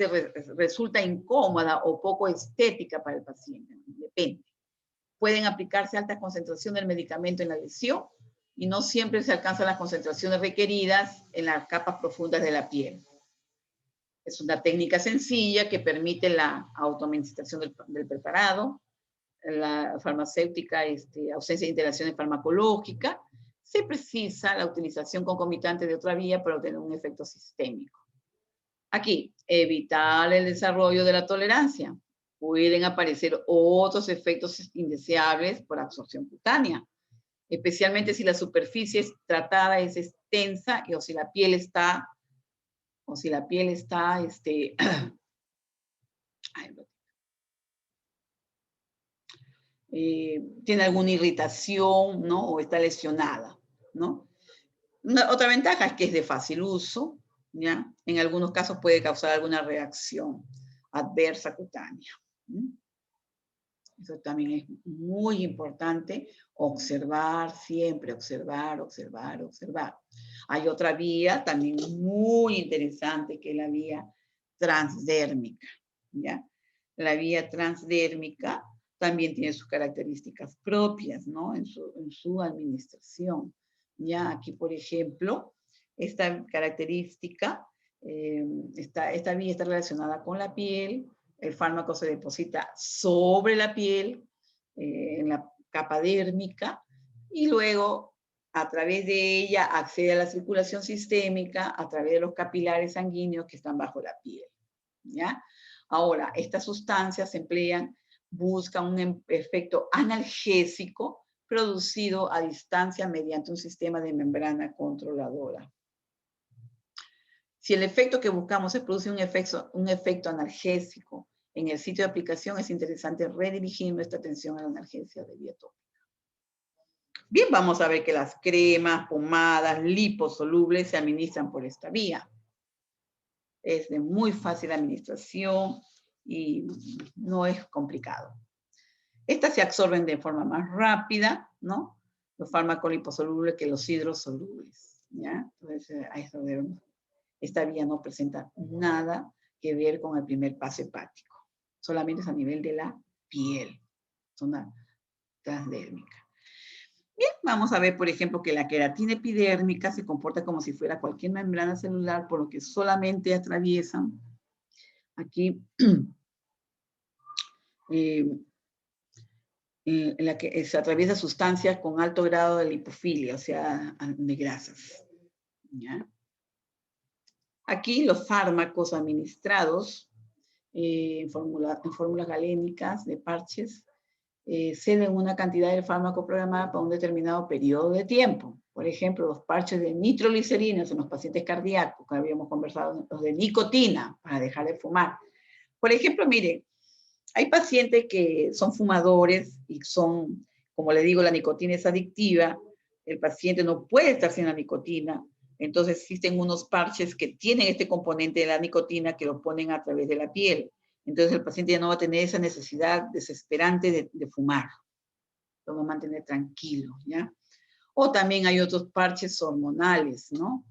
Speaker 1: resulta incómoda o poco estética para el paciente. Depende. Pueden aplicarse altas concentraciones del medicamento en la lesión y no siempre se alcanzan las concentraciones requeridas en las capas profundas de la piel. Es una técnica sencilla que permite la autoadministración del preparado, la farmacéutica, ausencia de interacciones farmacológicas. Se precisa la utilización concomitante de otra vía para obtener un efecto sistémico. Aquí, evitar el desarrollo de la tolerancia. Pueden aparecer otros efectos indeseables por absorción cutánea, especialmente si la superficie tratada es extensa o si la piel está, tiene alguna irritación, ¿no? O está lesionada, ¿no? Otra ventaja es que es de fácil uso, ¿ya? En algunos casos puede causar alguna reacción adversa cutánea. Eso también es muy importante, observar siempre, observar. Hay otra vía también muy interesante que es la vía transdérmica, ¿ya? La vía transdérmica también tiene sus características propias, ¿no? En su administración. Ya aquí, por ejemplo, esta característica, esta vía está relacionada con la piel. El fármaco se deposita sobre la piel, en la capa dérmica, y luego a través de ella accede a la circulación sistémica a través de los capilares sanguíneos que están bajo la piel, ¿ya? Ahora, estas sustancias se emplean, buscan un efecto analgésico producido a distancia mediante un sistema de membrana controladora. Si el efecto que buscamos es producir un efecto analgésico en el sitio de aplicación, es interesante redirigir nuestra atención a la analgesia de vía tópica. Bien, vamos a ver que las cremas, pomadas, liposolubles se administran por esta vía. Es de muy fácil administración y no es complicado. Estas se absorben de forma más rápida, ¿no? Los fármacos liposolubles que los hidrosolubles, ¿ya? Entonces, a eso debemos. Esta vía no presenta nada que ver con el primer paso hepático. Solamente es a nivel de la piel, zona transdérmica. Bien, vamos a ver, por ejemplo, que la queratina epidérmica se comporta como si fuera cualquier membrana celular, por lo que solamente atraviesan aquí en la que se atraviesa sustancias con alto grado de lipofilia, o sea, de grasas. ¿Ya? Aquí los fármacos administrados en fórmulas galénicas de parches ceden una cantidad de fármaco programada para un determinado periodo de tiempo. Por ejemplo, los parches de nitroglicerinas en los pacientes cardíacos, que habíamos conversado, los de nicotina, para dejar de fumar. Por ejemplo, mire, hay pacientes que son fumadores y son, como le digo, la nicotina es adictiva, el paciente no puede estar sin la nicotina, entonces existen unos parches que tienen este componente de la nicotina que lo ponen a través de la piel. Entonces el paciente ya no va a tener esa necesidad desesperante de fumar, lo va a mantener tranquilo, ¿ya? O también hay otros parches hormonales, ¿no?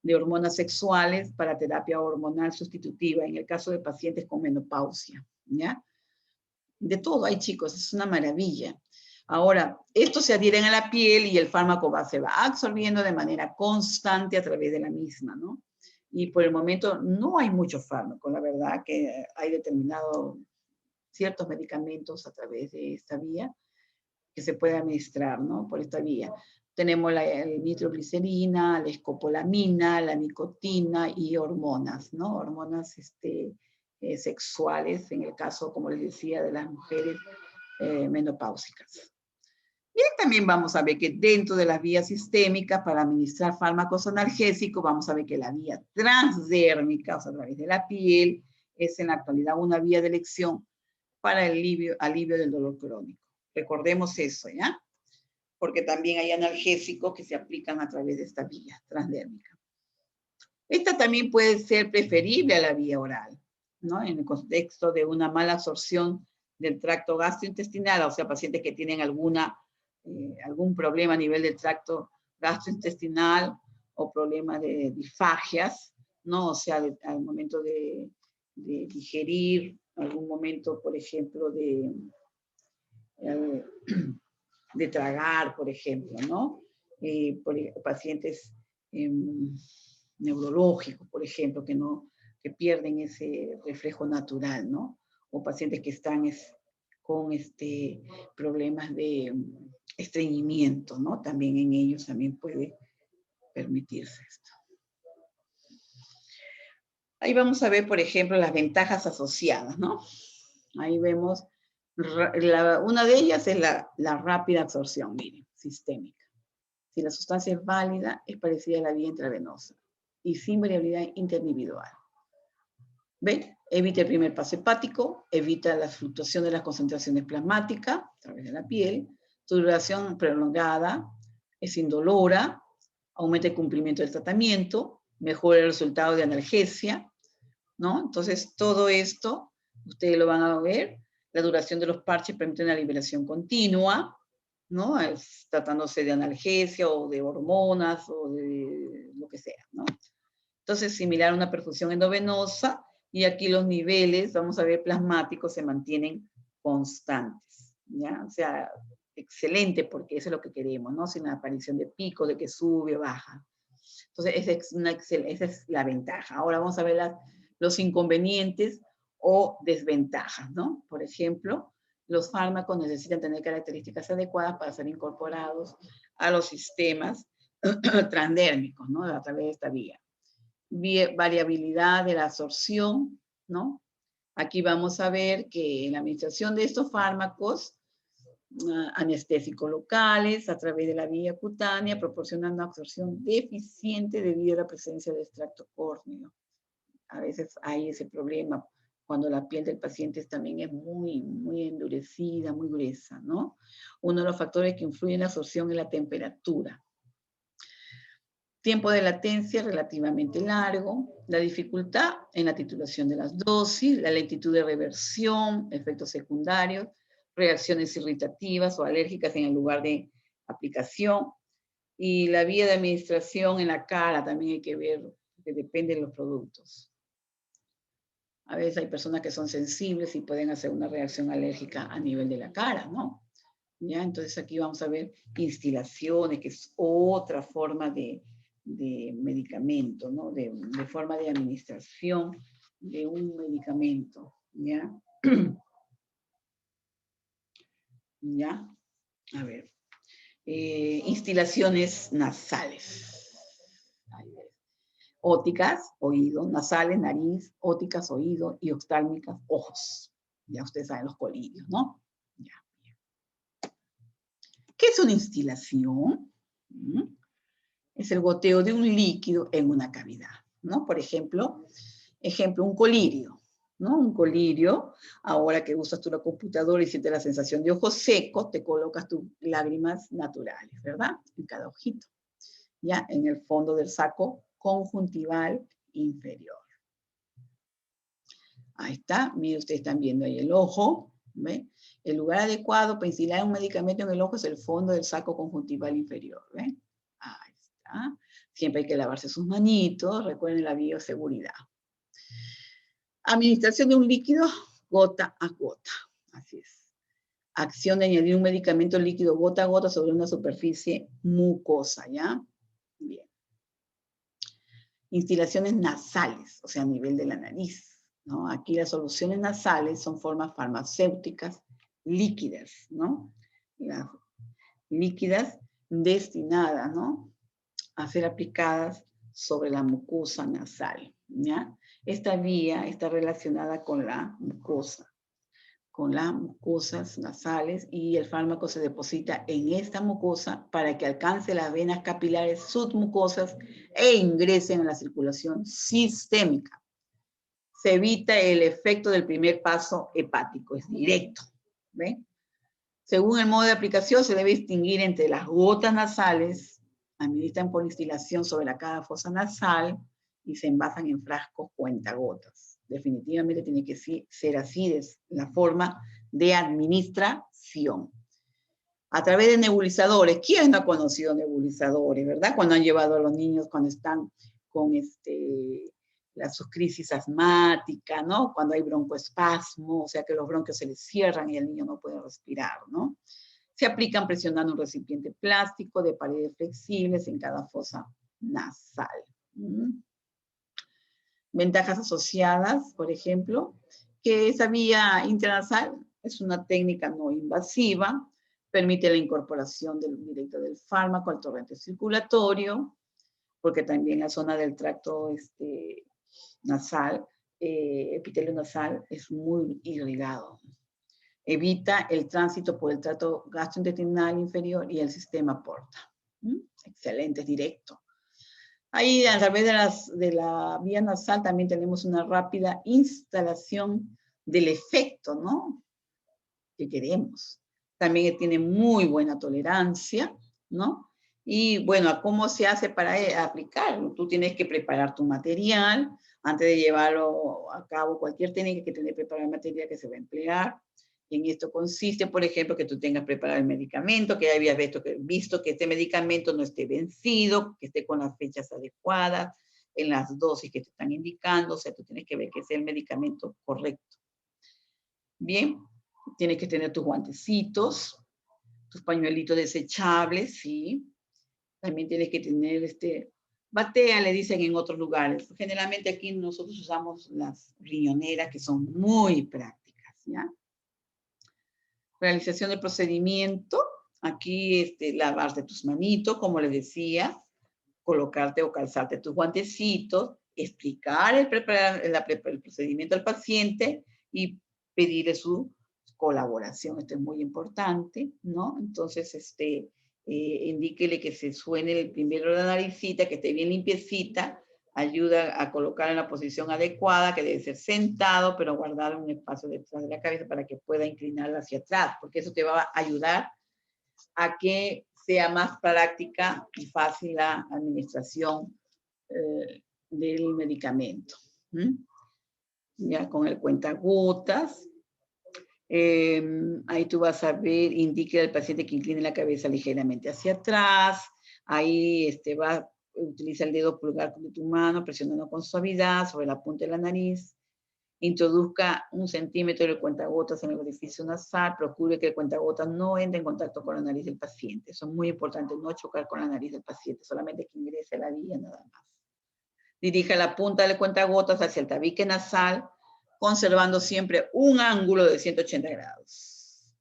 Speaker 1: De hormonas sexuales para terapia hormonal sustitutiva, en el caso de pacientes con menopausia, ¿ya? De todo hay, chicos, es una maravilla. Ahora, estos se adhieren a la piel y el fármaco se va absorbiendo de manera constante a través de la misma, ¿no? Y por el momento no hay mucho fármaco, la verdad que hay determinados ciertos medicamentos a través de esta vía que se puede administrar, ¿no? Por esta vía. Tenemos la nitroglicerina, la escopolamina, la nicotina y hormonas, ¿no? Hormonas sexuales, en el caso, como les decía, de las mujeres menopáusicas. Y también vamos a ver que dentro de las vías sistémicas para administrar fármacos analgésicos, vamos a ver que la vía transdérmica, o sea, a través de la piel, es en la actualidad una vía de elección para el alivio del dolor crónico. Recordemos eso, ¿ya? Porque también hay analgésicos que se aplican a través de esta vía transdérmica. Esta también puede ser preferible a la vía oral, ¿no? En el contexto de una mala absorción del tracto gastrointestinal, o sea, pacientes que tienen algún problema a nivel del tracto gastrointestinal o problema de disfagias, ¿no? O sea, al momento de digerir, algún momento, por ejemplo, de tragar, por ejemplo, ¿no? Por pacientes neurológicos, por ejemplo, que pierden ese reflejo natural, ¿no? O pacientes que están con problemas de estreñimiento, ¿no? También en ellos también puede permitirse esto. Ahí vamos a ver, por ejemplo, las ventajas asociadas, ¿no? Ahí vemos, una de ellas es la rápida absorción, miren, sistémica. Si la sustancia es válida, es parecida a la vía intravenosa y sin variabilidad interindividual. ¿Ven? Evita el primer paso hepático, evita la fluctuación de las concentraciones plasmáticas a través de la piel, su duración prolongada, es indolora, aumenta el cumplimiento del tratamiento, mejora el resultado de analgesia, ¿no? Entonces, todo esto, ustedes lo van a ver, la duración de los parches permite una liberación continua, ¿no? Tratándose de analgesia o de hormonas o de lo que sea, ¿no? Entonces, similar a una perfusión endovenosa, y aquí los niveles, vamos a ver, plasmáticos se mantienen constantes, ¿ya? O sea, excelente, porque eso es lo que queremos, ¿no? Sin la aparición de pico, de que sube o baja. Entonces, esa es la ventaja. Ahora vamos a ver los inconvenientes o desventajas, ¿no? Por ejemplo, los fármacos necesitan tener características adecuadas para ser incorporados a los sistemas transdérmicos, ¿no? A través de esta vía. Variabilidad de la absorción, ¿no? Aquí vamos a ver que en la administración de estos fármacos, anestésicos locales, a través de la vía cutánea, proporcionan una absorción deficiente debido a la presencia de extracto córneo. A veces hay ese problema cuando la piel del paciente también es muy, muy endurecida, muy gruesa, ¿no? Uno de los factores que influyen en la absorción es la temperatura. Tiempo de latencia relativamente largo, la dificultad en la titulación de las dosis, la lentitud de reversión, efectos secundarios, reacciones irritativas o alérgicas en el lugar de aplicación, y la vía de administración en la cara también hay que ver, que depende de los productos. A veces hay personas que son sensibles y pueden hacer una reacción alérgica a nivel de la cara, ¿no? ¿Ya? Entonces aquí vamos a ver instilaciones, que es otra forma de medicamento, ¿no? De forma de administración de un medicamento, ¿ya? ¿Ya? A ver. Instilaciones nasales. Ahí ves. Ópticas, oído, nasales, nariz, ópticas, oído, y oftálmicas, ojos. Ya ustedes saben los colirios, ¿no? Ya. ¿Qué es una instilación? Es el goteo de un líquido en una cavidad, ¿no? Por ejemplo, un colirio, ¿no? Un colirio, ahora que usas tú la computadora y sientes la sensación de ojo seco, te colocas tus lágrimas naturales, ¿verdad? En cada ojito, ¿ya? En el fondo del saco conjuntival inferior. Ahí está, miren, ustedes están viendo ahí el ojo, ¿ve? El lugar adecuado para instilar un medicamento en el ojo es el fondo del saco conjuntival inferior, ¿ve? Ahí está. Siempre hay que lavarse sus manitos, recuerden la bioseguridad. Administración de un líquido gota a gota, así es. Acción de añadir un medicamento líquido gota a gota sobre una superficie mucosa, ¿ya? Bien. Instilaciones nasales, o sea, a nivel de la nariz, ¿no? Aquí las soluciones nasales son formas farmacéuticas líquidas, ¿no? Las líquidas destinadas, ¿no? A ser aplicadas sobre la mucosa nasal, ¿ya? Esta vía está relacionada con las mucosas nasales, y el fármaco se deposita en esta mucosa para que alcance las venas capilares submucosas e ingresen en la circulación sistémica. Se evita el efecto del primer paso hepático, es directo, ¿ve? Según el modo de aplicación, se debe distinguir entre las gotas nasales, administran por instilación sobre la cada fosa nasal y se envasan en frascos cuentagotas. Definitivamente tiene que ser así, es la forma de administración. A través de nebulizadores. ¿Quién no ha conocido nebulizadores, verdad? Cuando han llevado a los niños, cuando están con sus crisis asmáticas, ¿no? Cuando hay broncoespasmo, o sea que los bronquios se les cierran y el niño no puede respirar, ¿no? Se aplican presionando un recipiente plástico de paredes flexibles en cada fosa nasal. Ventajas asociadas, por ejemplo, que esa vía intranasal es una técnica no invasiva, permite la incorporación directa del fármaco al torrente circulatorio, porque también la zona del tracto nasal, epitelio nasal, es muy irrigado. Evita el tránsito por el tracto gastrointestinal inferior y el sistema porta. Excelente, es directo. Ahí a través de la vía nasal también tenemos una rápida instalación del efecto, ¿no? Que queremos. También tiene muy buena tolerancia, ¿no? Y bueno, ¿cómo se hace para aplicarlo? Tú tienes que preparar tu material antes de llevarlo a cabo. Cualquier técnica que tener preparar el material que se va a emplear. Y en esto consiste, por ejemplo, que tú tengas preparado el medicamento, que hayas visto que este medicamento no esté vencido, que esté con las fechas adecuadas, en las dosis que te están indicando. O sea, tú tienes que ver que sea el medicamento correcto. Bien. Tienes que tener tus guantecitos, tus pañuelitos desechables, ¿sí? También tienes que tener batea, le dicen en otros lugares. Generalmente aquí nosotros usamos las riñoneras, que son muy prácticas, ¿ya? Realización del procedimiento. Aquí lavarte tus manitos, como les decía, colocarte o calzarte tus guantecitos, explicar el procedimiento al paciente y pedirle su colaboración. Esto es muy importante, ¿no? Entonces, indíquele que se suene primero la naricita, que esté bien limpiecita, ayuda a colocar en la posición adecuada, que debe ser sentado, pero guardar un espacio detrás de la cabeza para que pueda inclinarla hacia atrás, porque eso te va a ayudar a que sea más práctica y fácil la administración del medicamento. Ya con el cuentagotas. Ahí tú vas a ver, indica al paciente que incline la cabeza ligeramente hacia atrás. Ahí utiliza el dedo pulgar de tu mano, presionando con suavidad sobre la punta de la nariz. Introduzca 1 centímetro del cuentagotas en el orificio nasal. Procure que el cuentagotas no entre en contacto con la nariz del paciente. Eso es muy importante, no chocar con la nariz del paciente, solamente que ingrese a la vía nada más. Dirija la punta del cuentagotas hacia el tabique nasal, conservando siempre un ángulo de 180 grados.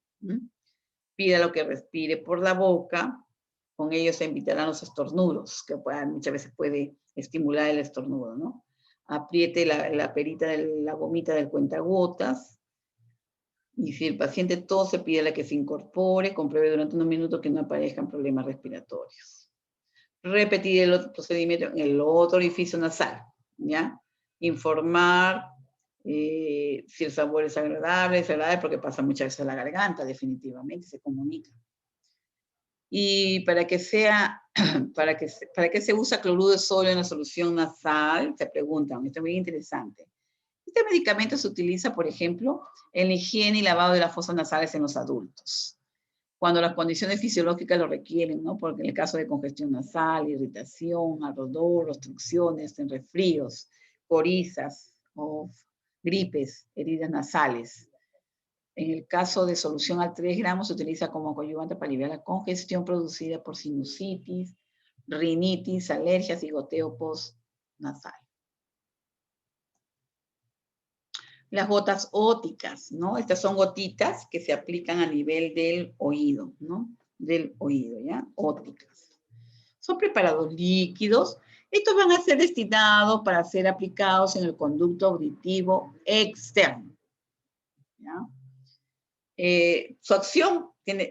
Speaker 1: Pídalo que respire por la boca. Con ello se evitarán los estornudos, que muchas veces puede estimular el estornudo, ¿no? Apriete la perita de la gomita del cuentagotas. Y si el paciente tose, pídele que se incorpore, compruebe durante unos minutos que no aparezcan problemas respiratorios. Repetir el otro procedimiento en el otro orificio nasal, ¿ya? Informar si el sabor es agradable, porque pasa muchas veces a la garganta, definitivamente, se comunica. Y para que se usa cloruro de sodio en la solución nasal, se preguntan, esto es muy interesante. Este medicamento se utiliza, por ejemplo, en la higiene y lavado de las fosas nasales en los adultos, cuando las condiciones fisiológicas lo requieren, ¿no? Porque en el caso de congestión nasal, irritación, ardor, obstrucciones, en resfríos, corizas o gripes, heridas nasales. En el caso de solución al 3 gramos, se utiliza como coadyuvante para aliviar la congestión producida por sinusitis, rinitis, alergias y goteo postnasal. Las gotas óticas, ¿no? Estas son gotitas que se aplican a nivel del oído, ¿no? Del oído, ¿ya? Óticas. Son preparados líquidos. Estos van a ser destinados para ser aplicados en el conducto auditivo externo, ¿ya? Su acción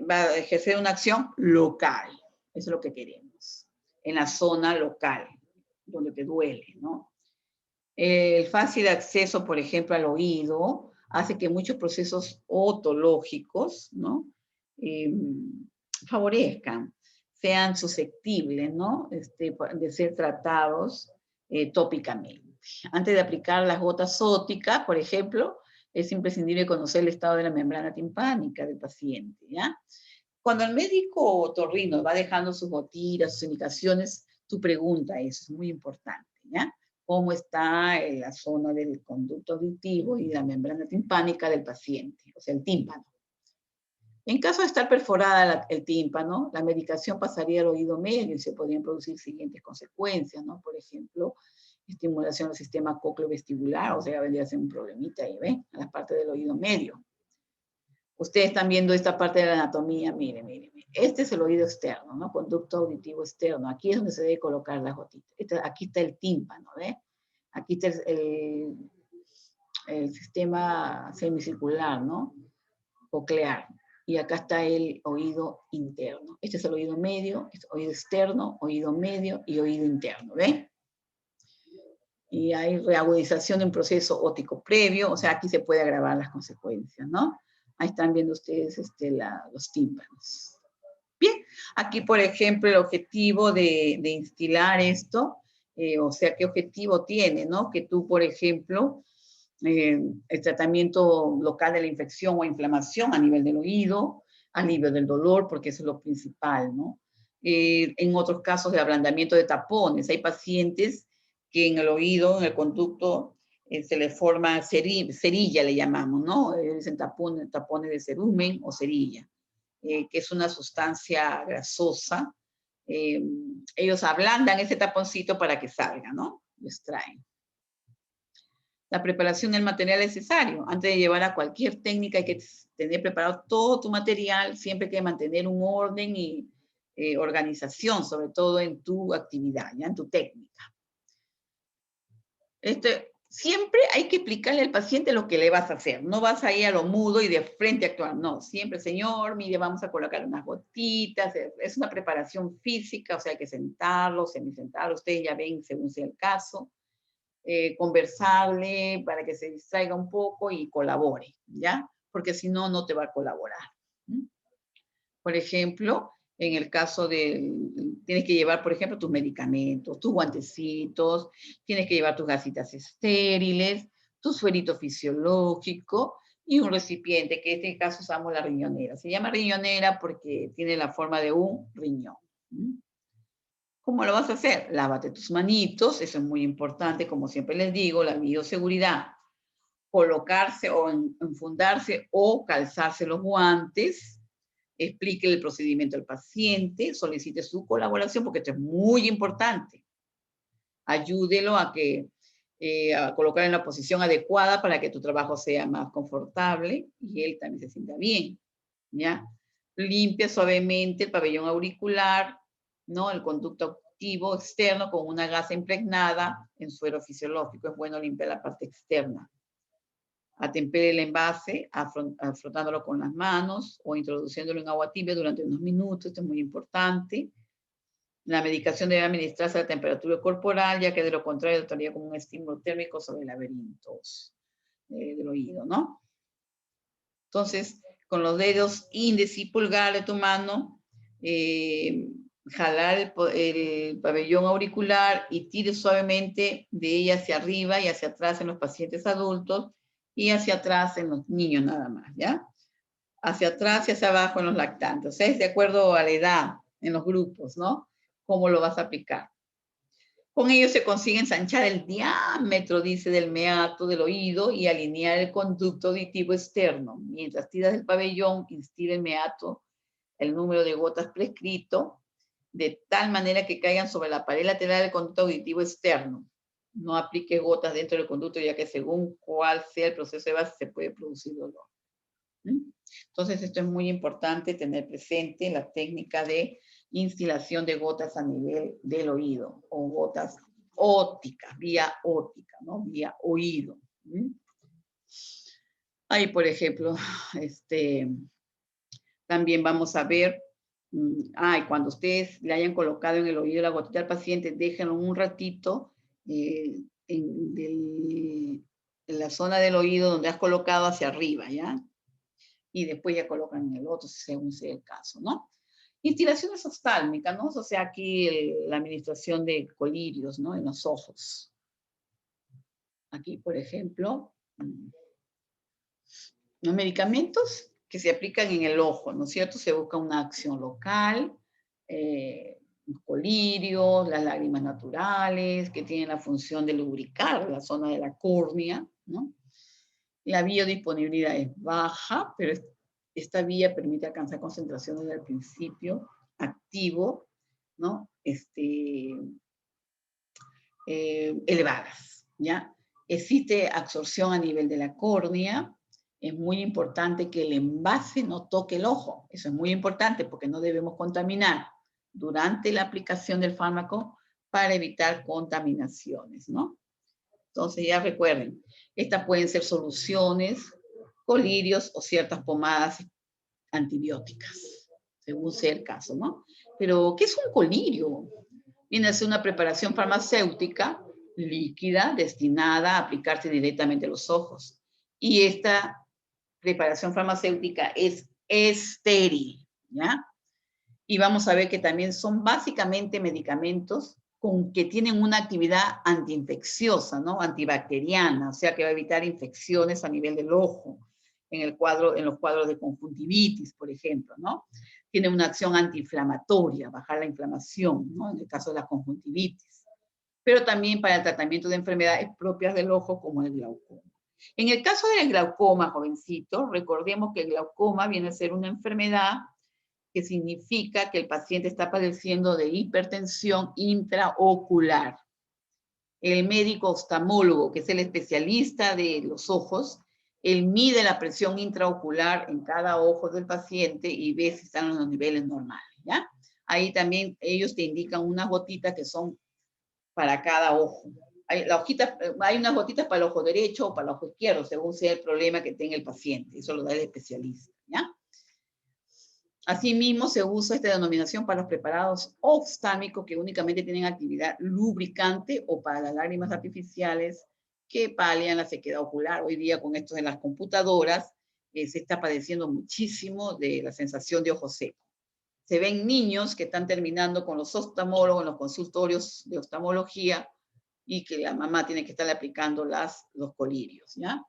Speaker 1: va a ejercer una acción local. Eso es lo que queremos. En la zona local, donde te duele, ¿no? El fácil acceso, por ejemplo, al oído, hace que muchos procesos otológicos, ¿no? Favorezcan, sean susceptibles, ¿no? De ser tratados tópicamente. Antes de aplicar las gotas óticas, por ejemplo, es imprescindible conocer el estado de la membrana timpánica del paciente, ¿ya? Cuando el médico otorrino va dejando sus gotitas, sus indicaciones, tu pregunta es muy importante, ¿ya? ¿Cómo está en la zona del conducto auditivo y la membrana timpánica del paciente, o sea, el tímpano? En caso de estar perforada el tímpano, la medicación pasaría al oído medio y se podrían producir siguientes consecuencias, ¿no? Por ejemplo, estimulación del sistema cócleo-vestibular, o sea, vendría a ser un problemita ahí, ¿ven? A la parte del oído medio. Ustedes están viendo esta parte de la anatomía, miren. Este es el oído externo, ¿no? Conducto auditivo externo. Aquí es donde se debe colocar las gotitas. Aquí está el tímpano, ¿ves? Aquí está el sistema semicircular, ¿no? Coclear. Y acá está el oído interno. Este es el oído medio, este oído externo, oído medio y oído interno, ¿ven? Y hay reagudización de un proceso óptico previo, o sea, aquí se puede agravar las consecuencias, ¿no? Ahí están viendo ustedes los tímpanos. Bien, aquí, por ejemplo, el objetivo de instilar esto, o sea, ¿qué objetivo tiene, no? Que tú, por ejemplo, el tratamiento local de la infección o inflamación a nivel del oído, alivio del dolor, porque eso es lo principal, ¿no? En otros casos de ablandamiento de tapones, hay pacientes que en el oído, en el conducto, se le forma cerilla, le llamamos, ¿no? Dicen tapones de cerumen o cerilla, que es una sustancia grasosa. Ellos ablandan ese taponcito para que salga, ¿no? Lo extraen. La preparación del material necesario. Antes de llevar a cualquier técnica hay que tener preparado todo tu material, siempre hay que mantener un orden y organización, sobre todo en tu actividad, ¿ya? En tu técnica. Siempre hay que explicarle al paciente lo que le vas a hacer. No vas a ir a lo mudo y de frente a actuar. No, siempre, señor, mire, vamos a colocar unas gotitas. Es una preparación física, o sea, hay que sentarlo, semisentarlo. Ustedes ya ven según sea el caso. Conversarle para que se distraiga un poco y colabore, ¿ya? Porque si no, no te va a colaborar. Por ejemplo, en el caso tienes que llevar, por ejemplo, tus medicamentos, tus guantecitos, tienes que llevar tus gasitas estériles, tu suerito fisiológico y un recipiente, que en este caso usamos la riñonera. Se llama riñonera porque tiene la forma de un riñón. ¿Cómo lo vas a hacer? Lávate tus manitos, eso es muy importante, como siempre les digo, la bioseguridad. Colocarse o enfundarse o calzarse los guantes, explique el procedimiento al paciente, solicite su colaboración, porque esto es muy importante. Ayúdelo a colocar en la posición adecuada para que tu trabajo sea más confortable y él también se sienta bien, ¿ya? limpia suavemente el pabellón auricular, ¿no? El conducto auditivo externo con una gasa impregnada en suero fisiológico. Es bueno limpiar la parte externa. Atempere el envase frotándolo con las manos o introduciéndolo en agua tibia durante unos minutos. Esto es muy importante. La medicación debe administrarse a la temperatura corporal, ya que de lo contrario actuaría como un estímulo térmico sobre laberintos del oído, ¿no? Entonces, con los dedos índice y pulgar de tu mano, jalar el pabellón auricular y tire suavemente de ella hacia arriba y hacia atrás en los pacientes adultos y hacia atrás en los niños nada más, ¿ya? Hacia atrás y hacia abajo en los lactantes. O sea, es de acuerdo a la edad en los grupos, ¿no? ¿Cómo lo vas a aplicar? Con ello se consigue ensanchar el diámetro, dice, del meato del oído y alinear el conducto auditivo externo. Mientras tiras el pabellón, instila el meato el número de gotas prescrito, de tal manera que caigan sobre la pared lateral del conducto auditivo externo. No aplique gotas dentro del conducto, ya que según cuál sea el proceso de base, se puede producir dolor. Entonces, esto es muy importante tener presente la técnica de instilación de gotas a nivel del oído, o gotas ópticas, vía óptica, ¿no? Vía oído. Ahí, por ejemplo, también vamos a ver, cuando ustedes le hayan colocado en el oído la gotita al paciente, déjenlo un ratito en la zona del oído donde has colocado hacia arriba, ¿ya? Y después ya colocan en el otro, según sea el caso, ¿no? Instilaciones oftálmicas, ¿no? O sea, aquí la administración de colirios, ¿no? En los ojos. Aquí, por ejemplo, los medicamentos que se aplican en el ojo, ¿no es cierto? Se busca una acción local, colirios, las lágrimas naturales, que tienen la función de lubricar la zona de la córnea, ¿no? La biodisponibilidad es baja, pero esta vía permite alcanzar concentraciones desde el principio activo, ¿no? Elevadas, ¿ya? Existe absorción a nivel de la córnea. Es muy importante que el envase no toque el ojo. Eso es muy importante porque no debemos contaminar durante la aplicación del fármaco para evitar contaminaciones, ¿no? Entonces ya recuerden, estas pueden ser soluciones, colirios o ciertas pomadas antibióticas, según sea el caso, ¿no? Pero, ¿qué es un colirio? Viene a ser una preparación farmacéutica líquida destinada a aplicarse directamente a los ojos. Y esta preparación farmacéutica es estéril, ¿ya? Y vamos a ver que también son básicamente medicamentos que tienen una actividad antiinfecciosa, ¿no? Antibacteriana, o sea que va a evitar infecciones a nivel del ojo, en los cuadros de conjuntivitis, por ejemplo, ¿no? Tiene una acción antiinflamatoria, bajar la inflamación, ¿no? En el caso de la conjuntivitis. Pero también para el tratamiento de enfermedades propias del ojo, como el glaucoma. En el caso del glaucoma, jovencito, recordemos que el glaucoma viene a ser una enfermedad que significa que el paciente está padeciendo de hipertensión intraocular. El médico oftalmólogo, que es el especialista de los ojos, él mide la presión intraocular en cada ojo del paciente y ve si están en los niveles normales, ¿ya? Ahí también ellos te indican unas gotitas que son para cada ojo. Hay unas gotitas para el ojo derecho o para el ojo izquierdo, según sea el problema que tenga el paciente. Eso lo da el especialista, ¿ya? Asimismo, se usa esta denominación para los preparados oftálmicos que únicamente tienen actividad lubricante o para las lágrimas artificiales que palian la sequedad ocular. Hoy día con esto de las computadoras se está padeciendo muchísimo de la sensación de ojo seco. Se ven niños que están terminando con los oftalmólogos en los consultorios de oftalmología y que la mamá tiene que estarle aplicando los colirios, ¿ya?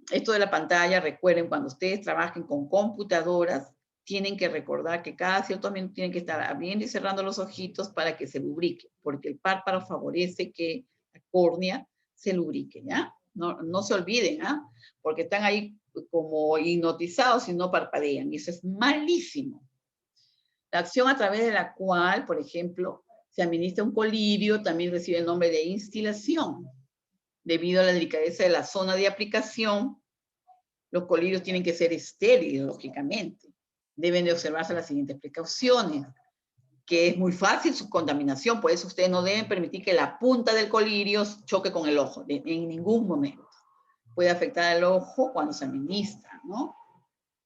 Speaker 1: Esto de la pantalla, recuerden, cuando ustedes trabajen con computadoras, tienen que recordar que cada cierto minuto tienen que estar abriendo y cerrando los ojitos para que se lubrique, porque el párpado favorece que la córnea se lubrique, ¿ya? No se olviden, ¿ah? Porque están ahí como hipnotizados y no parpadean, y eso es malísimo. La acción a través de la cual, por ejemplo, se administra un colirio también recibe el nombre de instilación. Debido a la delicadeza de la zona de aplicación, los colirios tienen que ser estériles, lógicamente, deben de observarse las siguientes precauciones, que es muy fácil su contaminación, por eso ustedes no deben permitir que la punta del colirio choque con el ojo, en ningún momento. Puede afectar al ojo cuando se administra, ¿no?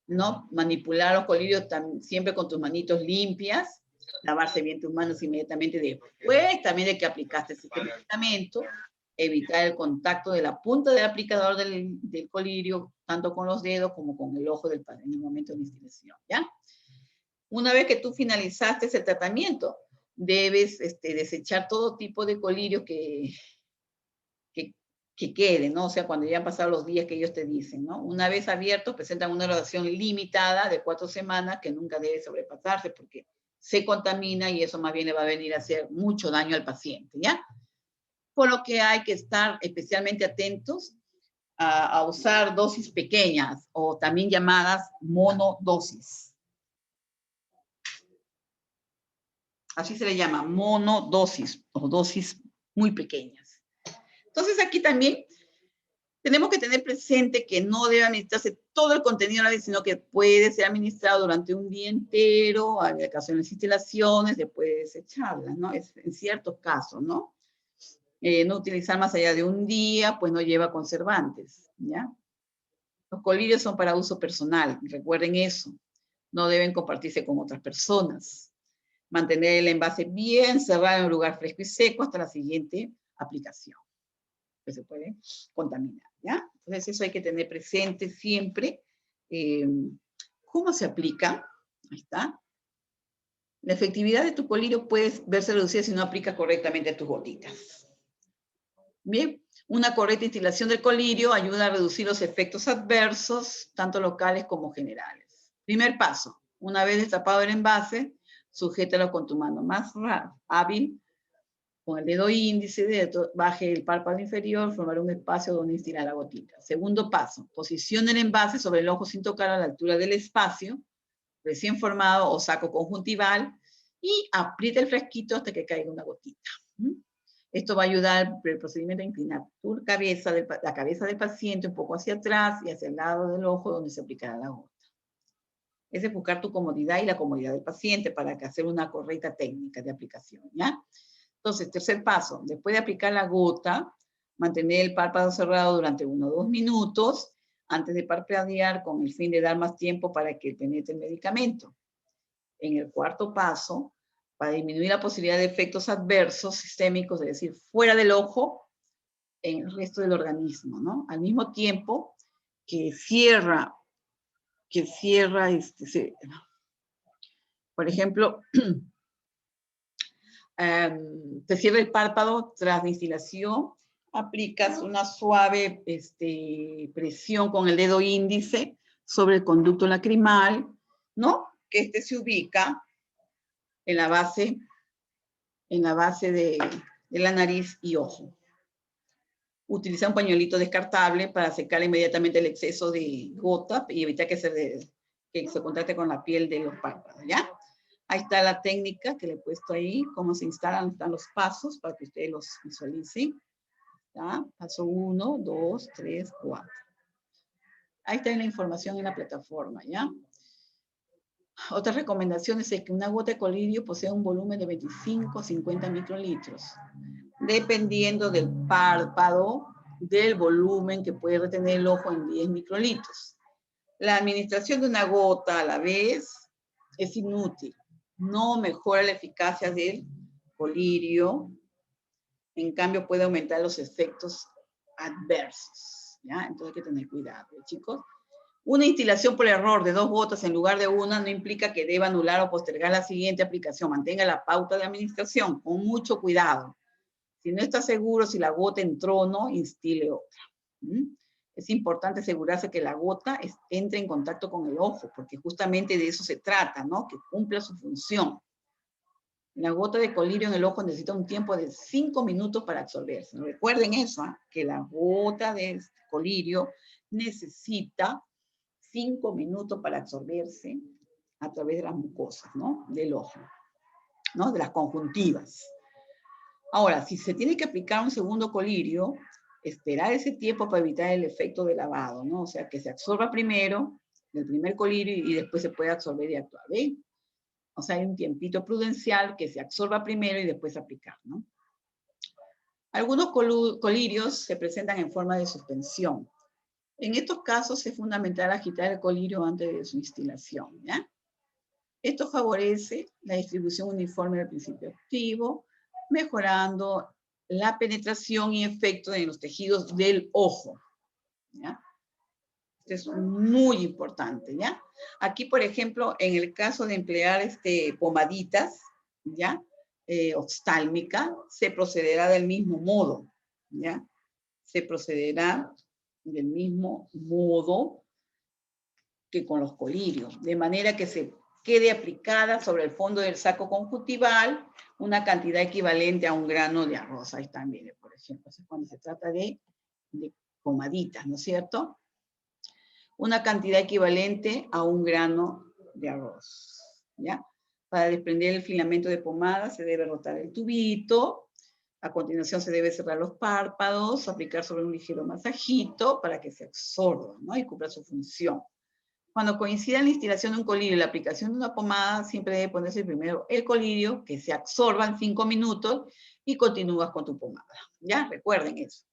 Speaker 1: No manipular los colirios siempre con tus manitos limpias, lavarse bien tus manos inmediatamente después, también de que aplicaste este medicamento, evitar el contacto de la punta del aplicador del colirio, tanto con los dedos como con el ojo del padre en el momento de la instilación, ¿ya? Una vez que tú finalizaste ese tratamiento, debes desechar todo tipo de colirio que quede, ¿no? O sea, cuando ya han pasado los días que ellos te dicen, ¿no? Una vez abiertos, presentan una duración limitada de 4 semanas que nunca debe sobrepasarse porque se contamina y eso más bien le va a venir a hacer mucho daño al paciente, ¿ya? Por lo que hay que estar especialmente atentos a usar dosis pequeñas o también llamadas monodosis. Así se le llama, monodosis o dosis muy pequeñas. Entonces aquí también tenemos que tener presente que no debe administrarse todo el contenido a la vez, sino que puede ser administrado durante un día entero, en ocasiones instalaciones, se puede desecharla, ¿no? Es en ciertos casos, ¿no? No utilizar más allá de un día, pues no lleva conservantes, ¿ya? Los colirios son para uso personal, recuerden eso. No deben compartirse con otras personas. Mantener el envase bien cerrado en un lugar fresco y seco hasta la siguiente aplicación, que se puede contaminar, ¿ya? Entonces eso hay que tener presente siempre. ¿Cómo se aplica? Ahí está. La efectividad de tu colirio puede verse reducida si no aplicas correctamente tus gotitas. Bien, una correcta instilación del colirio ayuda a reducir los efectos adversos, tanto locales como generales. Primer paso, una vez destapado el envase, sujétalo con tu mano más hábil, con el dedo índice, baje el párpado inferior, formar un espacio donde instilar la gotita. Segundo paso, posicione el envase sobre el ojo sin tocar a la altura del espacio, recién formado o saco conjuntival, y aprieta el frasquito hasta que caiga una gotita. Esto va a ayudar el procedimiento a inclinar la cabeza del paciente un poco hacia atrás y hacia el lado del ojo donde se aplicará la gota. Es buscar tu comodidad y la comodidad del paciente para hacer una correcta técnica de aplicación, ¿ya? Entonces, tercer paso, después de aplicar la gota, mantener el párpado cerrado durante 1 o 2 minutos antes de parpadear con el fin de dar más tiempo para que penetre el medicamento. En el cuarto paso, para disminuir la posibilidad de efectos adversos sistémicos, es decir, fuera del ojo, en el resto del organismo, ¿no? Al mismo tiempo que cierra, por ejemplo, te cierra el párpado tras la instilación, aplicas una suave presión con el dedo índice sobre el conducto lacrimal, ¿no? Que se ubica en la base de la nariz y ojo. Utiliza un pañuelito descartable para secar inmediatamente el exceso de gota y evitar que se contacte con la piel de los párpados, ¿ya? Ahí está la técnica que le he puesto ahí, cómo se instalan, están los pasos para que ustedes los visualicen. ¿Ya? Paso 1, 2, 3, 4. Ahí está la información en la plataforma, ¿ya? Otras recomendaciones es que una gota de colirio posee un volumen de 25 a 50 microlitros, dependiendo del párpado, del volumen que puede retener el ojo en 10 microlitros. La administración de una gota a la vez es inútil. No mejora la eficacia del colirio, en cambio puede aumentar los efectos adversos, ¿ya? Entonces hay que tener cuidado, chicos. Una instilación por error de 2 gotas en lugar de una no implica que deba anular o postergar la siguiente aplicación. Mantenga la pauta de administración con mucho cuidado. Si no está seguro si la gota entró o no, instile otra. Es importante asegurarse que la gota entre en contacto con el ojo, porque justamente de eso se trata, ¿no? Que cumpla su función. La gota de colirio en el ojo necesita un tiempo de 5 minutos para absorberse. Recuerden eso, que la gota de colirio necesita 5 minutos para absorberse a través de las mucosas, ¿no? Del ojo, ¿no? De las conjuntivas. Ahora, si se tiene que aplicar un segundo colirio, esperar ese tiempo para evitar el efecto de lavado, ¿no? O sea, que se absorba primero del primer colirio y después se puede absorber y actuar, ¿ven? O sea, hay un tiempito prudencial que se absorba primero y después aplicar, ¿no? Algunos colirios se presentan en forma de suspensión. En estos casos es fundamental agitar el colirio antes de su instilación, ¿ya? Esto favorece la distribución uniforme del principio activo, mejorando la penetración y efecto en los tejidos del ojo, ¿ya? Esto es muy importante, ¿ya? Aquí, por ejemplo, en el caso de emplear pomaditas, ¿ya? Oftálmica, se procederá del mismo modo, ¿ya? Se procederá del mismo modo que con los colirios, de manera que se quede aplicada sobre el fondo del saco conjuntival una cantidad equivalente a un grano de arroz. Ahí están, miren, por ejemplo, cuando se trata de pomaditas, ¿no es cierto? Una cantidad equivalente a un grano de arroz, ¿ya? Para desprender el filamento de pomada se debe rotar el tubito, a continuación se debe cerrar los párpados, aplicar sobre un ligero masajito para que se absorba, ¿no? Y cumpla su función. Cuando coincida la instilación de un colirio y la aplicación de una pomada, siempre debe ponerse primero el colirio, que se absorba en 5 minutos, y continúas con tu pomada, ¿ya? Recuerden eso.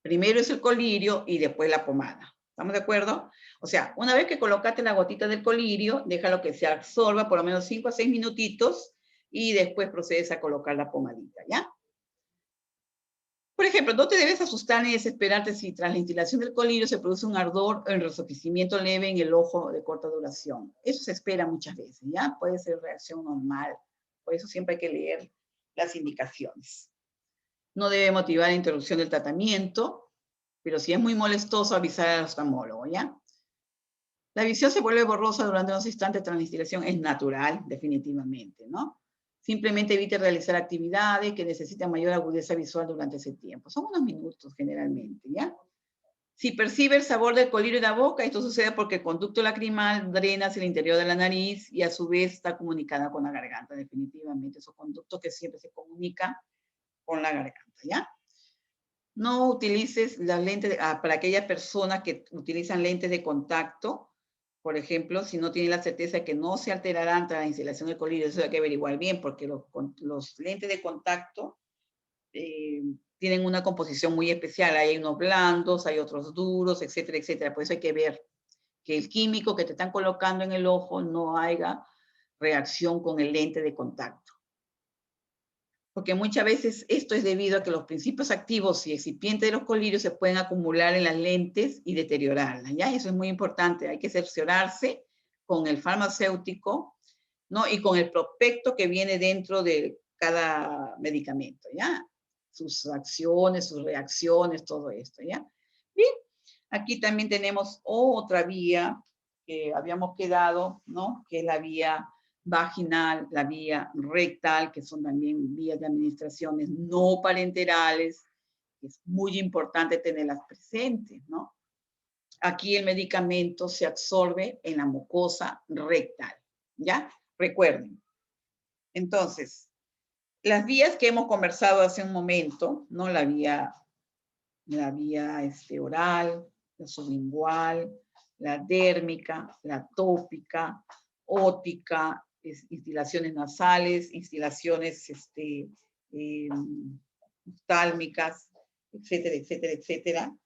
Speaker 1: Primero es el colirio y después la pomada. ¿Estamos de acuerdo? O sea, una vez que colocaste la gotita del colirio, déjalo que se absorba por lo menos 5 a 6 minutitos y después procedes a colocar la pomadita, ¿ya? Por ejemplo, no te debes asustar ni desesperarte si tras la instilación del colirio se produce un ardor o enrojecimiento leve en el ojo de corta duración. Eso se espera muchas veces, ¿ya? Puede ser reacción normal. Por eso siempre hay que leer las indicaciones. No debe motivar la interrupción del tratamiento, pero si es muy molestoso, avisar al oftalmólogo, ¿ya? La visión se vuelve borrosa durante unos instantes tras la instilación, es natural, definitivamente, ¿no? Simplemente evite realizar actividades que necesitan mayor agudeza visual durante ese tiempo. Son unos minutos generalmente, ¿ya? Si percibe el sabor del colirio en la boca, esto sucede porque el conducto lacrimal drena hacia el interior de la nariz y a su vez está comunicada con la garganta, definitivamente. Esos conductos que siempre se comunican con la garganta, ¿ya? No utilices las lentes, para aquellas personas que utilizan lentes de contacto, por ejemplo, si no tienen la certeza de que no se alterarán tras la instalación del colirio, eso hay que averiguar bien, porque los lentes de contacto tienen una composición muy especial. Hay unos blandos, hay otros duros, etcétera, etcétera. Por eso hay que ver que el químico que te están colocando en el ojo no haya reacción con el lente de contacto. Porque muchas veces esto es debido a que los principios activos y excipientes de los colirios se pueden acumular en las lentes y deteriorarlas, ¿ya? Eso es muy importante, hay que cerciorarse con el farmacéutico, ¿no? Y con el prospecto que viene dentro de cada medicamento, ¿ya? Sus acciones, sus reacciones, todo esto, ¿ya? Bien, aquí también tenemos otra vía que habíamos quedado, ¿no? Que es la vía vaginal, la vía rectal, que son también vías de administraciones no parenterales, que es muy importante tenerlas presentes, ¿no? Aquí el medicamento se absorbe en la mucosa rectal, ¿ya? Recuerden. Entonces, las vías que hemos conversado hace un momento, ¿no? La vía oral, la sublingual, la dérmica, la tópica, ótica, instilaciones nasales, instilaciones oftálmicas, etcétera, etcétera, etcétera.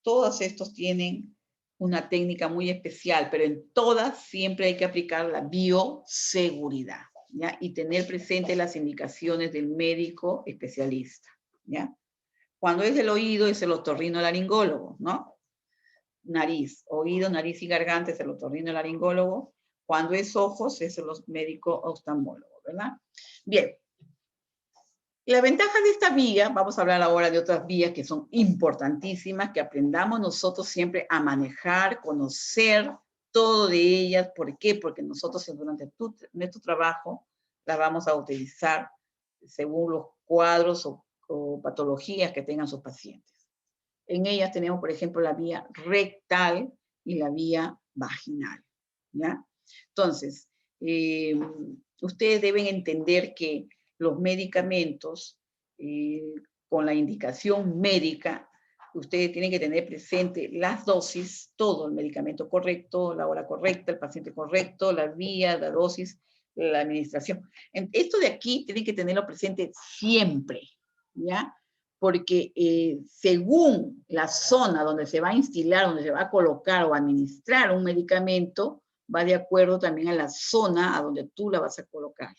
Speaker 1: Todos estos tienen una técnica muy especial, pero en todas siempre hay que aplicar la bioseguridad, ¿ya? Y tener presente las indicaciones del médico especialista, ¿ya? Cuando es del oído es el otorrinolaringólogo, ¿no? Nariz, oído, nariz y garganta es el otorrinolaringólogo. Cuando es ojos es el médico oftalmólogo, ¿verdad? Bien. La ventaja de esta vía, vamos a hablar ahora de otras vías que son importantísimas, que aprendamos nosotros siempre a manejar, conocer todo de ellas. ¿Por qué? Porque nosotros durante nuestro trabajo las vamos a utilizar según los cuadros o patologías que tengan sus pacientes. En ellas tenemos, por ejemplo, la vía rectal y la vía vaginal, ¿ya? Entonces, ustedes deben entender que los medicamentos, con la indicación médica, ustedes tienen que tener presente las dosis, todo, el medicamento correcto, la hora correcta, el paciente correcto, la vía, la dosis, la administración. Esto de aquí tienen que tenerlo presente siempre, ¿ya? Porque según la zona donde se va a instilar, donde se va a colocar o administrar un medicamento, va de acuerdo también a la zona a donde tú la vas a colocar.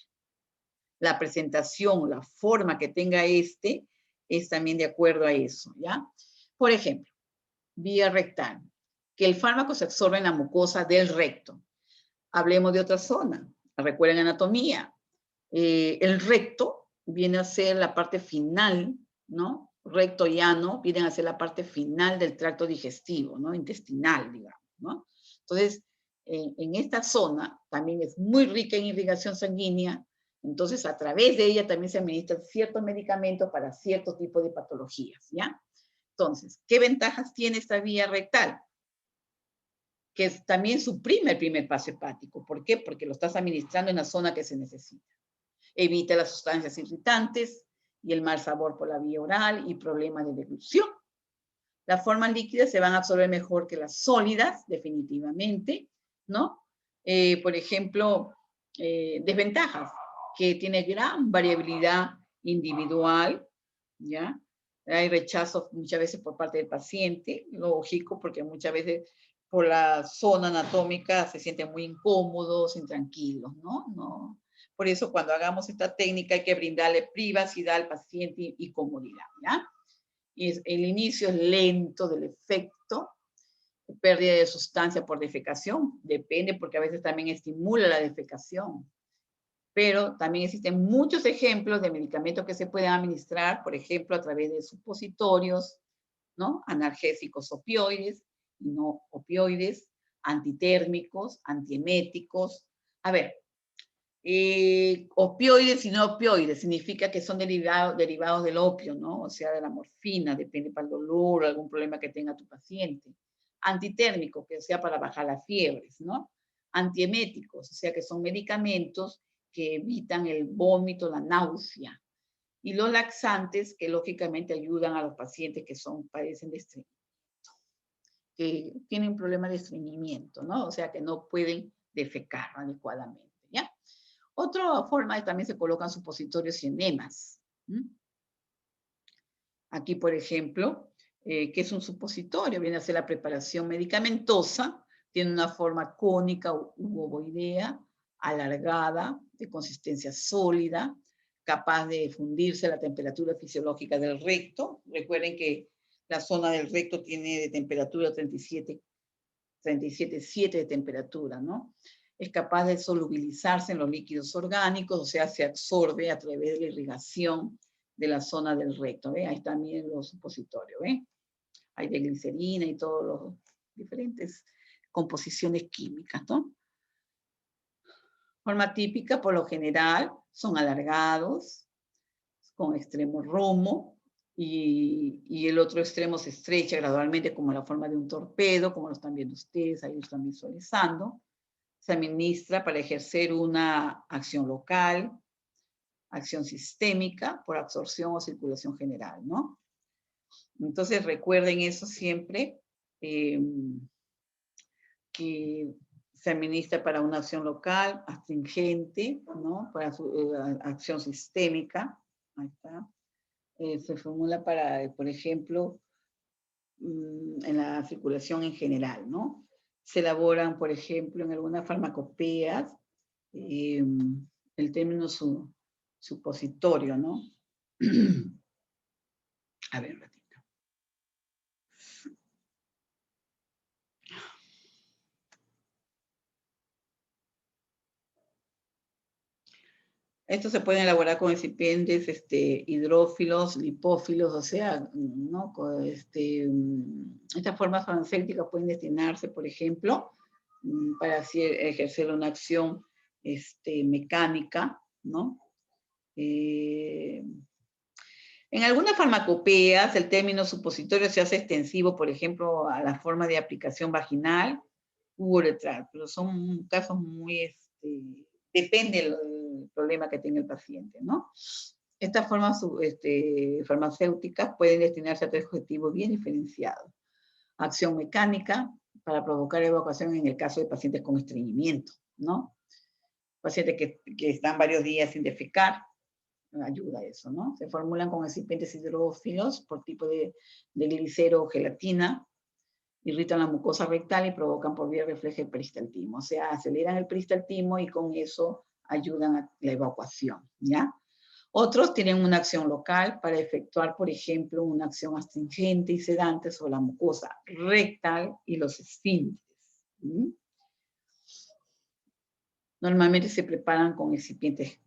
Speaker 1: La presentación, la forma que tenga es también de acuerdo a eso, ¿ya? Por ejemplo, vía rectal, que el fármaco se absorbe en la mucosa del recto. Hablemos de otra zona. Recuerden anatomía. El recto viene a ser la parte final, ¿no? Recto y ano vienen a ser la parte final del tracto digestivo, ¿no? Intestinal, digamos, ¿no? Entonces, en esta zona también es muy rica en irrigación sanguínea, entonces a través de ella también se administran ciertos medicamentos para cierto tipo de patologías, ¿ya? Entonces, ¿qué ventajas tiene esta vía rectal? Que también suprime el primer paso hepático. ¿Por qué? Porque lo estás administrando en la zona que se necesita. Evita las sustancias irritantes y el mal sabor por la vía oral y problemas de deglución. Las formas líquidas se van a absorber mejor que las sólidas, definitivamente, ¿no? Por ejemplo, desventajas, que tiene gran variabilidad individual, ¿ya? Hay rechazo muchas veces por parte del paciente, lógico, porque muchas veces por la zona anatómica se sienten muy incómodos, intranquilos, ¿no? Por eso cuando hagamos esta técnica hay que brindarle privacidad al paciente y comodidad, ¿ya? Y el inicio es lento del efecto, pérdida de sustancia por defecación, depende porque a veces también estimula la defecación. Pero también existen muchos ejemplos de medicamentos que se pueden administrar, por ejemplo, a través de supositorios, ¿no? Analgésicos opioides y no opioides, antitérmicos, antieméticos. A ver, opioides y no opioides, significa que son derivados del opio, ¿no? O sea, de la morfina, depende para el dolor, algún problema que tenga tu paciente. Antitérmicos, que sea para bajar las fiebres, ¿no? Antieméticos, o sea, que son medicamentos que evitan el vómito, la náusea. Y los laxantes, que lógicamente ayudan a los pacientes que padecen de estreñimiento, que tienen problemas de estreñimiento, ¿no? O sea, que no pueden defecar adecuadamente, ¿ya? Otra forma es también se colocan supositorios y enemas. Aquí, por ejemplo, ¿qué es un supositorio? Viene a ser la preparación medicamentosa, tiene una forma cónica u ovoidea, alargada, de consistencia sólida, capaz de fundirse a la temperatura fisiológica del recto. Recuerden que la zona del recto tiene de temperatura 37,7 de temperatura, ¿no? Es capaz de solubilizarse en los líquidos orgánicos, o sea, se absorbe a través de la irrigación de la zona del recto, ¿ve? Ahí están también los supositorios, ¿ve? Hay de glicerina y todas las diferentes composiciones químicas, ¿no? Forma típica, por lo general, son alargados, con extremo romo, y el otro extremo se estrecha gradualmente como la forma de un torpedo, como lo están viendo ustedes, ahí lo están visualizando. Se administra para ejercer una acción local, acción sistémica, por absorción o circulación general, ¿no? Entonces recuerden eso siempre, que se administra para una acción local, astringente, ¿no? Para su acción sistémica, ahí está. Se formula para, por ejemplo, en la circulación en general, ¿no? Se elaboran, por ejemplo, en algunas farmacopeas, el término supositorio, ¿no? A ver, un ratito. Estos se pueden elaborar con recipientes hidrófilos, lipófilos, o sea, ¿no? Estas formas farmacéuticas pueden destinarse, por ejemplo, para ejercer una acción mecánica, ¿no? En algunas farmacopeas, el término supositorio se hace extensivo, por ejemplo, a la forma de aplicación vaginal u uretral, pero son casos muy, depende del problema que tenga el paciente, ¿no? Estas formas farmacéuticas pueden destinarse a tres objetivos bien diferenciados. Acción mecánica, para provocar evacuación en el caso de pacientes con estreñimiento, ¿no? Pacientes que están varios días sin defecar, ayuda a eso, ¿no? Se formulan con excipientes hidrófilos por tipo de glicero o gelatina, irritan la mucosa rectal y provocan por vía refleja el peristaltismo. O sea, aceleran el peristaltismo y con eso ayudan a la evacuación, ¿ya? Otros tienen una acción local para efectuar, por ejemplo, una acción astringente y sedante sobre la mucosa rectal y los esfínteres. Normalmente se preparan con excipientes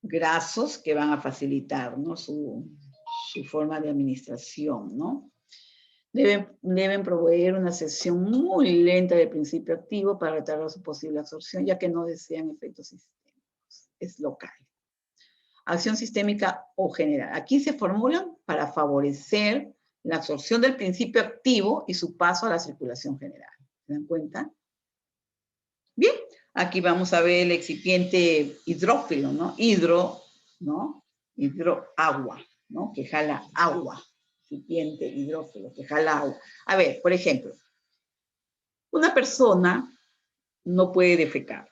Speaker 1: grasos que van a facilitar, ¿no? su forma de administración, ¿no? Deben proveer una sección muy lenta del principio activo para retardar su posible absorción, ya que no desean efectos sistémicos. Es local. Acción sistémica o general. Aquí se formulan para favorecer la absorción del principio activo y su paso a la circulación general. ¿Se dan cuenta? Bien, aquí vamos a ver el excipiente hidrófilo, ¿no? Agua, ¿no? Que jala agua. Excipiente hidrófilo, que jala agua. A ver, por ejemplo, una persona no puede defecar.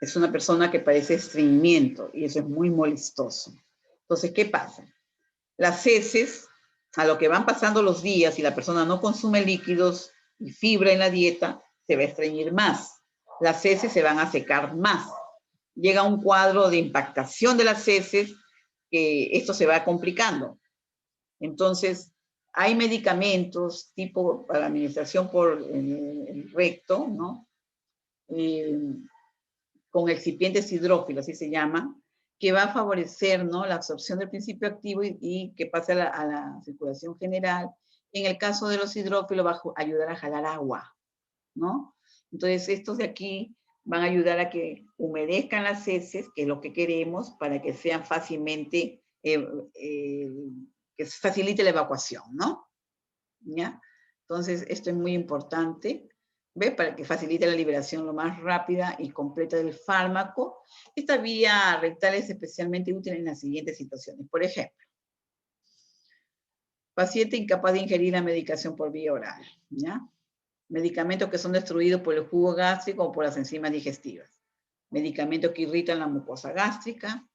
Speaker 1: Es una persona que padece estreñimiento y eso es muy molestoso. Entonces, ¿qué pasa? Las heces, a lo que van pasando los días y la persona no consume líquidos y fibra en la dieta, se va a estreñir más. Las heces se van a secar más. Llega un cuadro de impactación de las heces que esto se va complicando. Entonces, hay medicamentos tipo para administración por el recto, ¿no? Con excipientes hidrófilos, así se llama, que va a favorecer, ¿no? La absorción del principio activo y que pase a la circulación general. En el caso de los hidrófilos va a ayudar a jalar agua, ¿no? Entonces, estos de aquí van a ayudar a que humedezcan las heces, que es lo que queremos, para que sean fácilmente, que facilite la evacuación, ¿no? ¿Ya? Entonces, esto es muy importante, ¿ve? Para que facilite la liberación lo más rápida y completa del fármaco. Esta vía rectal es especialmente útil en las siguientes situaciones. Por ejemplo, paciente incapaz de ingerir la medicación por vía oral, ¿ya? Medicamentos que son destruidos por el jugo gástrico o por las enzimas digestivas. Medicamentos que irritan la mucosa gástrica.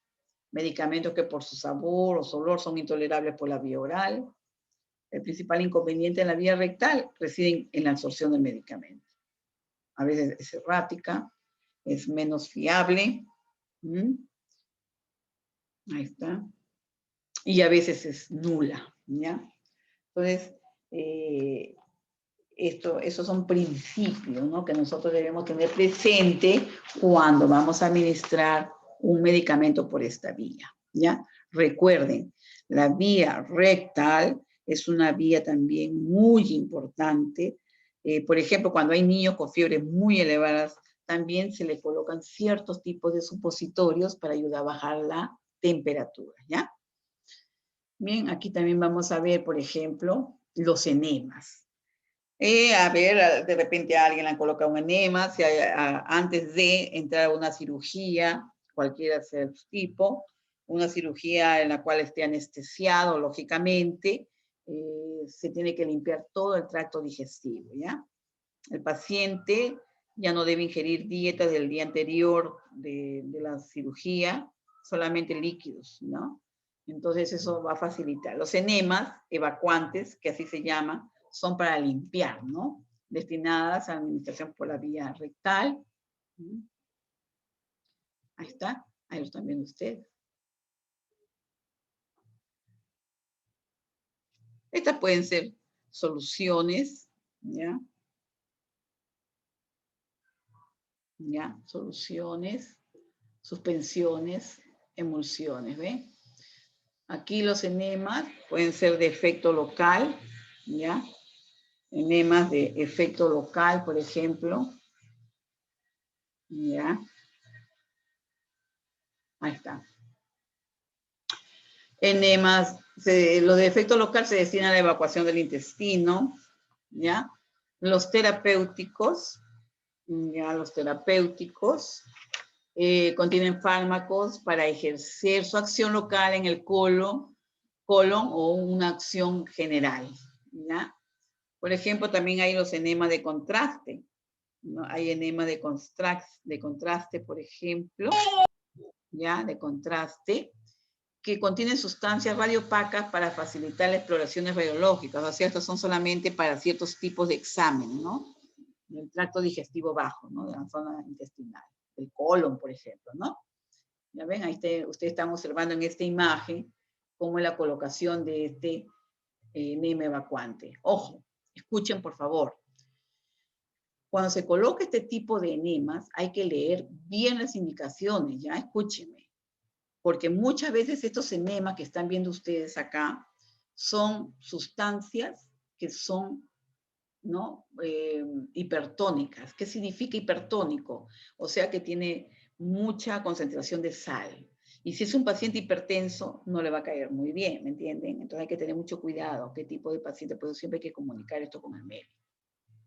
Speaker 1: Medicamentos que por su sabor o su olor son intolerables por la vía oral. El principal inconveniente en la vía rectal reside en la absorción del medicamento. A veces es errática, es menos fiable. Ahí está. Y a veces es nula, ¿ya? Entonces, esos son principios, ¿no? Que nosotros debemos tener presente cuando vamos a administrar un medicamento por esta vía, ¿ya? Recuerden, la vía rectal es una vía también muy importante. Por ejemplo, cuando hay niños con fiebres muy elevadas, también se le colocan ciertos tipos de supositorios para ayudar a bajar la temperatura, ¿ya? Bien, aquí también vamos a ver, por ejemplo, los enemas. A ver, de repente a alguien le han colocado un enema, antes de entrar a una cirugía, cualquiera sea el tipo, una cirugía en la cual esté anestesiado, lógicamente, se tiene que limpiar todo el tracto digestivo, ¿ya? El paciente ya no debe ingerir dietas del día anterior de la cirugía, solamente líquidos, ¿no? Entonces eso va a facilitar. Los enemas evacuantes, que así se llama, son para limpiar, ¿no? Destinadas a administración por la vía rectal. Ahí está, ahí lo están viendo ustedes. Estas pueden ser soluciones, ¿ya? ¿Ya? Soluciones, suspensiones, emulsiones, ¿ven? Aquí los enemas pueden ser de efecto local, ¿ya? Enemas de efecto local, por ejemplo. ¿Ya? Ahí está. Enemas, los de efecto local se destinan a la evacuación del intestino, ¿ya? Los terapéuticos, ya los terapéuticos, contienen fármacos para ejercer su acción local en el colon o una acción general, ¿ya? Por ejemplo, también hay los enemas de contraste, ¿no? Hay enema de contraste, por ejemplo, ¿ya? De contraste, que contienen sustancias radiopacas para facilitar las exploraciones radiológicas. O sea, estos son solamente para ciertos tipos de examen, ¿no? Del tracto digestivo bajo, ¿no? De la zona intestinal, del colon, por ejemplo, ¿no? Ya ven, ahí ustedes están observando en esta imagen cómo es la colocación de este enema evacuante. Ojo, escuchen por favor. Cuando se coloca este tipo de enemas, hay que leer bien las indicaciones, ¿ya? Escúchenme. Porque muchas veces estos enemas que están viendo ustedes acá son sustancias que son, ¿no? Hipertónicas. ¿Qué significa hipertónico? O sea que tiene mucha concentración de sal. Y si es un paciente hipertenso, no le va a caer muy bien, ¿me entienden? Entonces hay que tener mucho cuidado qué tipo de paciente, pero siempre hay que comunicar esto con el médico.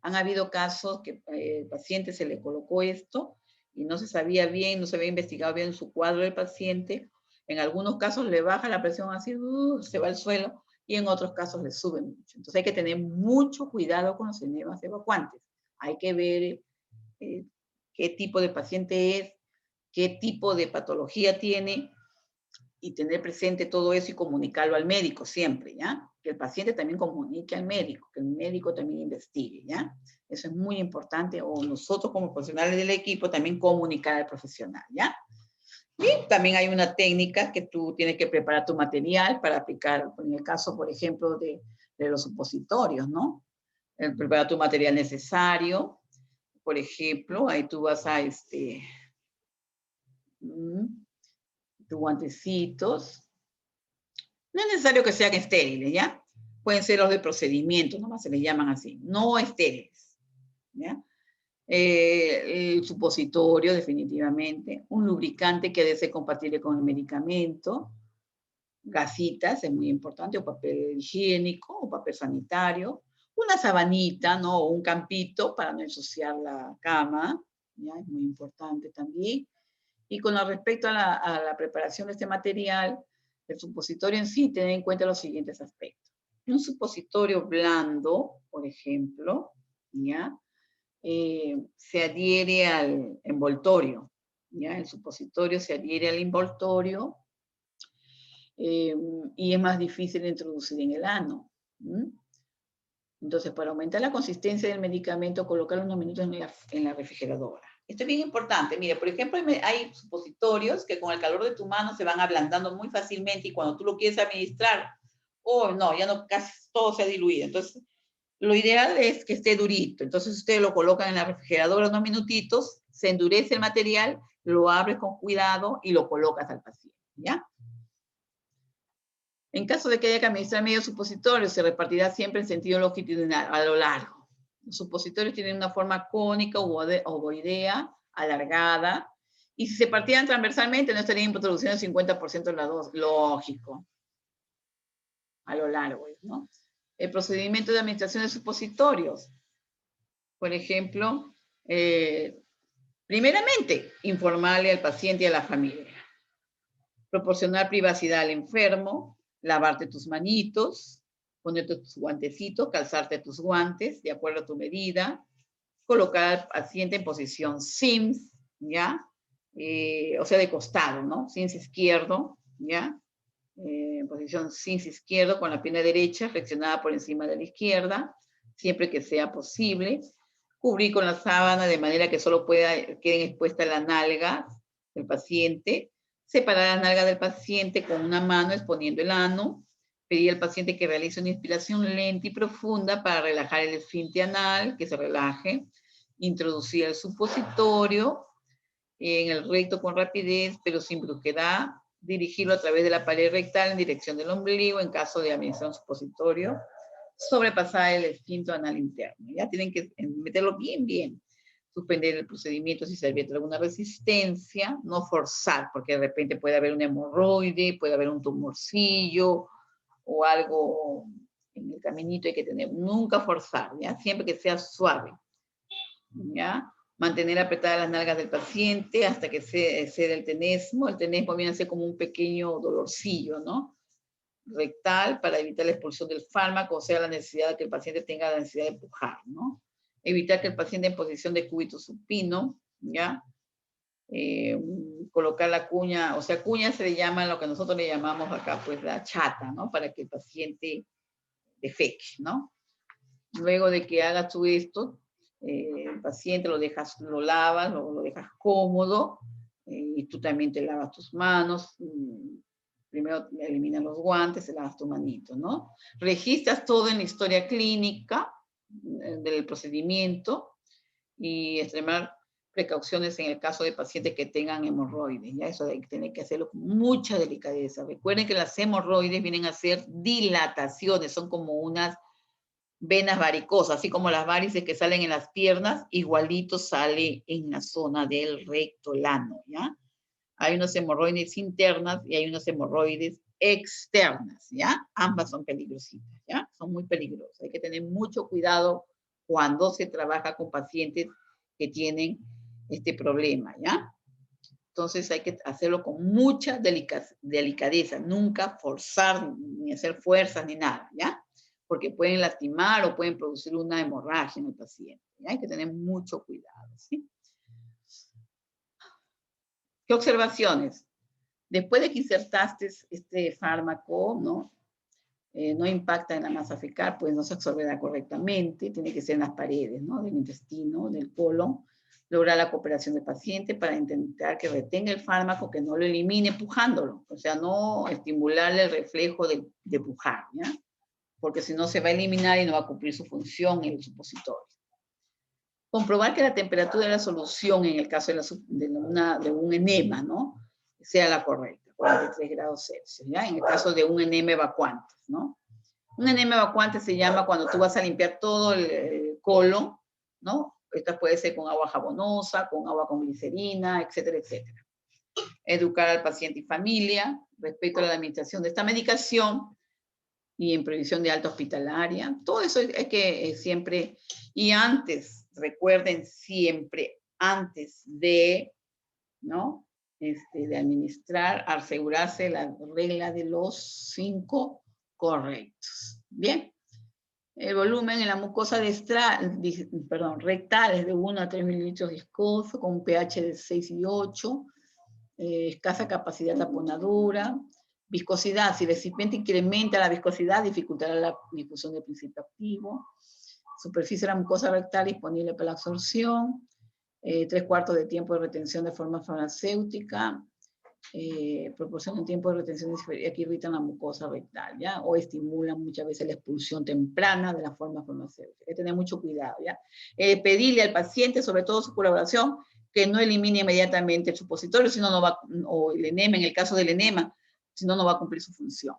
Speaker 1: Han habido casos que al paciente se le colocó esto y no se sabía bien, no se había investigado bien su cuadro del paciente. En algunos casos le baja la presión así, se va al suelo, y en otros casos le sube mucho. Entonces hay que tener mucho cuidado con los enemas evacuantes. Hay que ver qué tipo de paciente es, qué tipo de patología tiene, y tener presente todo eso y comunicarlo al médico siempre, ¿ya? Que el paciente también comunique al médico, que el médico también investigue, ¿ya? Eso es muy importante, o nosotros como profesionales del equipo también comunicar al profesional, ¿ya? Y también hay una técnica que tú tienes que preparar tu material para aplicar, en el caso, por ejemplo, de los supositorios, ¿no? Preparar tu material necesario, por ejemplo, ahí tú vas a, tus guantecitos. No es necesario que sean estériles, ¿ya? Pueden ser los de procedimiento, nomás se les llaman así, no estériles, ¿ya? El supositorio, definitivamente, un lubricante que debe ser compatible con el medicamento, gasitas, es muy importante, o papel higiénico, o papel sanitario, una sabanita, ¿no? O un campito para no ensuciar la cama, ¿ya? Es muy importante también. Y con respecto a la preparación de este material, el supositorio en sí, tener en cuenta los siguientes aspectos. Un supositorio blando, por ejemplo, ¿ya? Se adhiere al envoltorio, ¿ya? El supositorio se adhiere al envoltorio y es más difícil de introducir en el ano. Entonces, para aumentar la consistencia del medicamento, colocarlo unos minutos en la refrigeradora. Esto es bien importante. Mire, por ejemplo, hay supositorios que con el calor de tu mano se van ablandando muy fácilmente y cuando tú lo quieres administrar, oh, no, ya no, casi todo se ha diluido. Entonces, lo ideal es que esté durito. Entonces, ustedes lo colocan en la refrigeradora unos minutitos, se endurece el material, lo abres con cuidado y lo colocas al paciente, ¿ya? En caso de que haya que administrar medio supositorio, se repartirá siempre en sentido longitudinal, a lo largo. Los supositorios tienen una forma cónica o ovoidea, alargada, y si se partieran transversalmente no estarían introduciendo el 50% de la dosis, lógico, a lo largo, ¿no? El procedimiento de administración de supositorios, por ejemplo, primeramente, informarle al paciente y a la familia, proporcionar privacidad al enfermo, lavarte tus manitos, ponerte tus guantecitos, calzarte tus guantes de acuerdo a tu medida, colocar al paciente en posición SIMS, ¿ya? O sea, de costado, ¿no? SIMS izquierdo, ¿ya? En posición SIMS izquierdo con la pierna derecha flexionada por encima de la izquierda, siempre que sea posible. Cubrir con la sábana de manera que solo queden expuestas las nalgas del paciente. Separar la nalga del paciente con una mano exponiendo el ano. Pedir al paciente que realice una inspiración lenta y profunda para relajar el esfínter anal, que se relaje. Introducir el supositorio en el recto con rapidez, pero sin brusquedad. Dirigirlo a través de la pared rectal en dirección del ombligo en caso de administración supositorio. Sobrepasar el esfínter anal interno. Ya tienen que meterlo bien, bien. Suspender el procedimiento si se advierte alguna resistencia, no forzar, porque de repente puede haber un hemorroide, puede haber un tumorcillo o algo en el caminito, hay que tener, nunca forzar, ¿ya? Siempre que sea suave, ¿ya? Mantener apretadas las nalgas del paciente hasta que ceda el tenesmo. El tenesmo viene a ser como un pequeño dolorcillo, ¿no? Rectal para evitar la expulsión del fármaco, o sea, la necesidad de que el paciente tenga la necesidad de pujar, ¿no? Evitar que el paciente en posición de cúbito supino, ¿ya? Colocar la cuña, o sea, cuña se le llama lo que nosotros le llamamos acá, pues la chata, ¿no? Para que el paciente defeque, ¿no? Luego de que hagas tú esto, el paciente lo lavas, lo dejas cómodo, y tú también te lavas tus manos. Primero eliminas los guantes, te lavas tu manito, ¿no? Registras todo en la historia clínica del procedimiento y extremar precauciones en el caso de pacientes que tengan hemorroides. Ya eso hay que tener que hacerlo con mucha delicadeza. Recuerden que las hemorroides vienen a ser dilataciones, son como unas venas varicosas, así como las varices que salen en las piernas, igualito sale en la zona del rectolano, ¿ya? Hay unas hemorroides internas y hay unas hemorroides externas, ¿ya? Ambas son peligrositas, ¿ya? Son muy peligrosas. Hay que tener mucho cuidado cuando se trabaja con pacientes que tienen este problema, ¿ya? Entonces hay que hacerlo con mucha delicadeza, nunca forzar, ni hacer fuerzas, ni nada, ¿ya? Porque pueden lastimar o pueden producir una hemorragia en el paciente, ¿ya? Hay que tener mucho cuidado, ¿sí? ¿Qué observaciones? Después de que insertaste este fármaco, ¿no? No impacta en la masa fecal, pues no se absorberá correctamente, tiene que ser en las paredes, ¿no? Del intestino, del colon. Lograr la cooperación del paciente para intentar que retenga el fármaco, que no lo elimine pujándolo, o sea, no estimularle el reflejo de pujar, ¿ya? Porque si no se va a eliminar y no va a cumplir su función en el supositorio. Comprobar que la temperatura de la solución en el caso de un enema, ¿no? Sea la correcta, 43 grados Celsius, ¿ya? En el caso de un enema evacuante, ¿no? Un enema evacuante se llama cuando tú vas a limpiar todo el colon, ¿no? Esta puede ser con agua jabonosa, con agua con glicerina, etcétera, etcétera. Educar al paciente y familia respecto a la administración de esta medicación y en previsión de alta hospitalaria. Todo eso hay que siempre, y antes, recuerden siempre, antes de, ¿no? De administrar, asegurarse la regla de los 5 correctos. Bien. El volumen en la mucosa rectal es de 1 a 3 mililitros viscoso, con un pH de 6 y 8, escasa capacidad taponadura, viscosidad. Si el recipiente incrementa la viscosidad, dificultará la difusión del principio activo. Superficie de la mucosa rectal disponible para la absorción. 3/4 de tiempo de retención de forma farmacéutica. Proporciona un tiempo de retención que irritan la mucosa rectal, ¿ya? O estimulan muchas veces la expulsión temprana de la forma farmacéutica. Hay que tener mucho cuidado, ¿ya? Pedirle al paciente, sobre todo su colaboración, que no elimine inmediatamente el supositorio, si no, no va, o el enema, en el caso del enema, si no, no va a cumplir su función.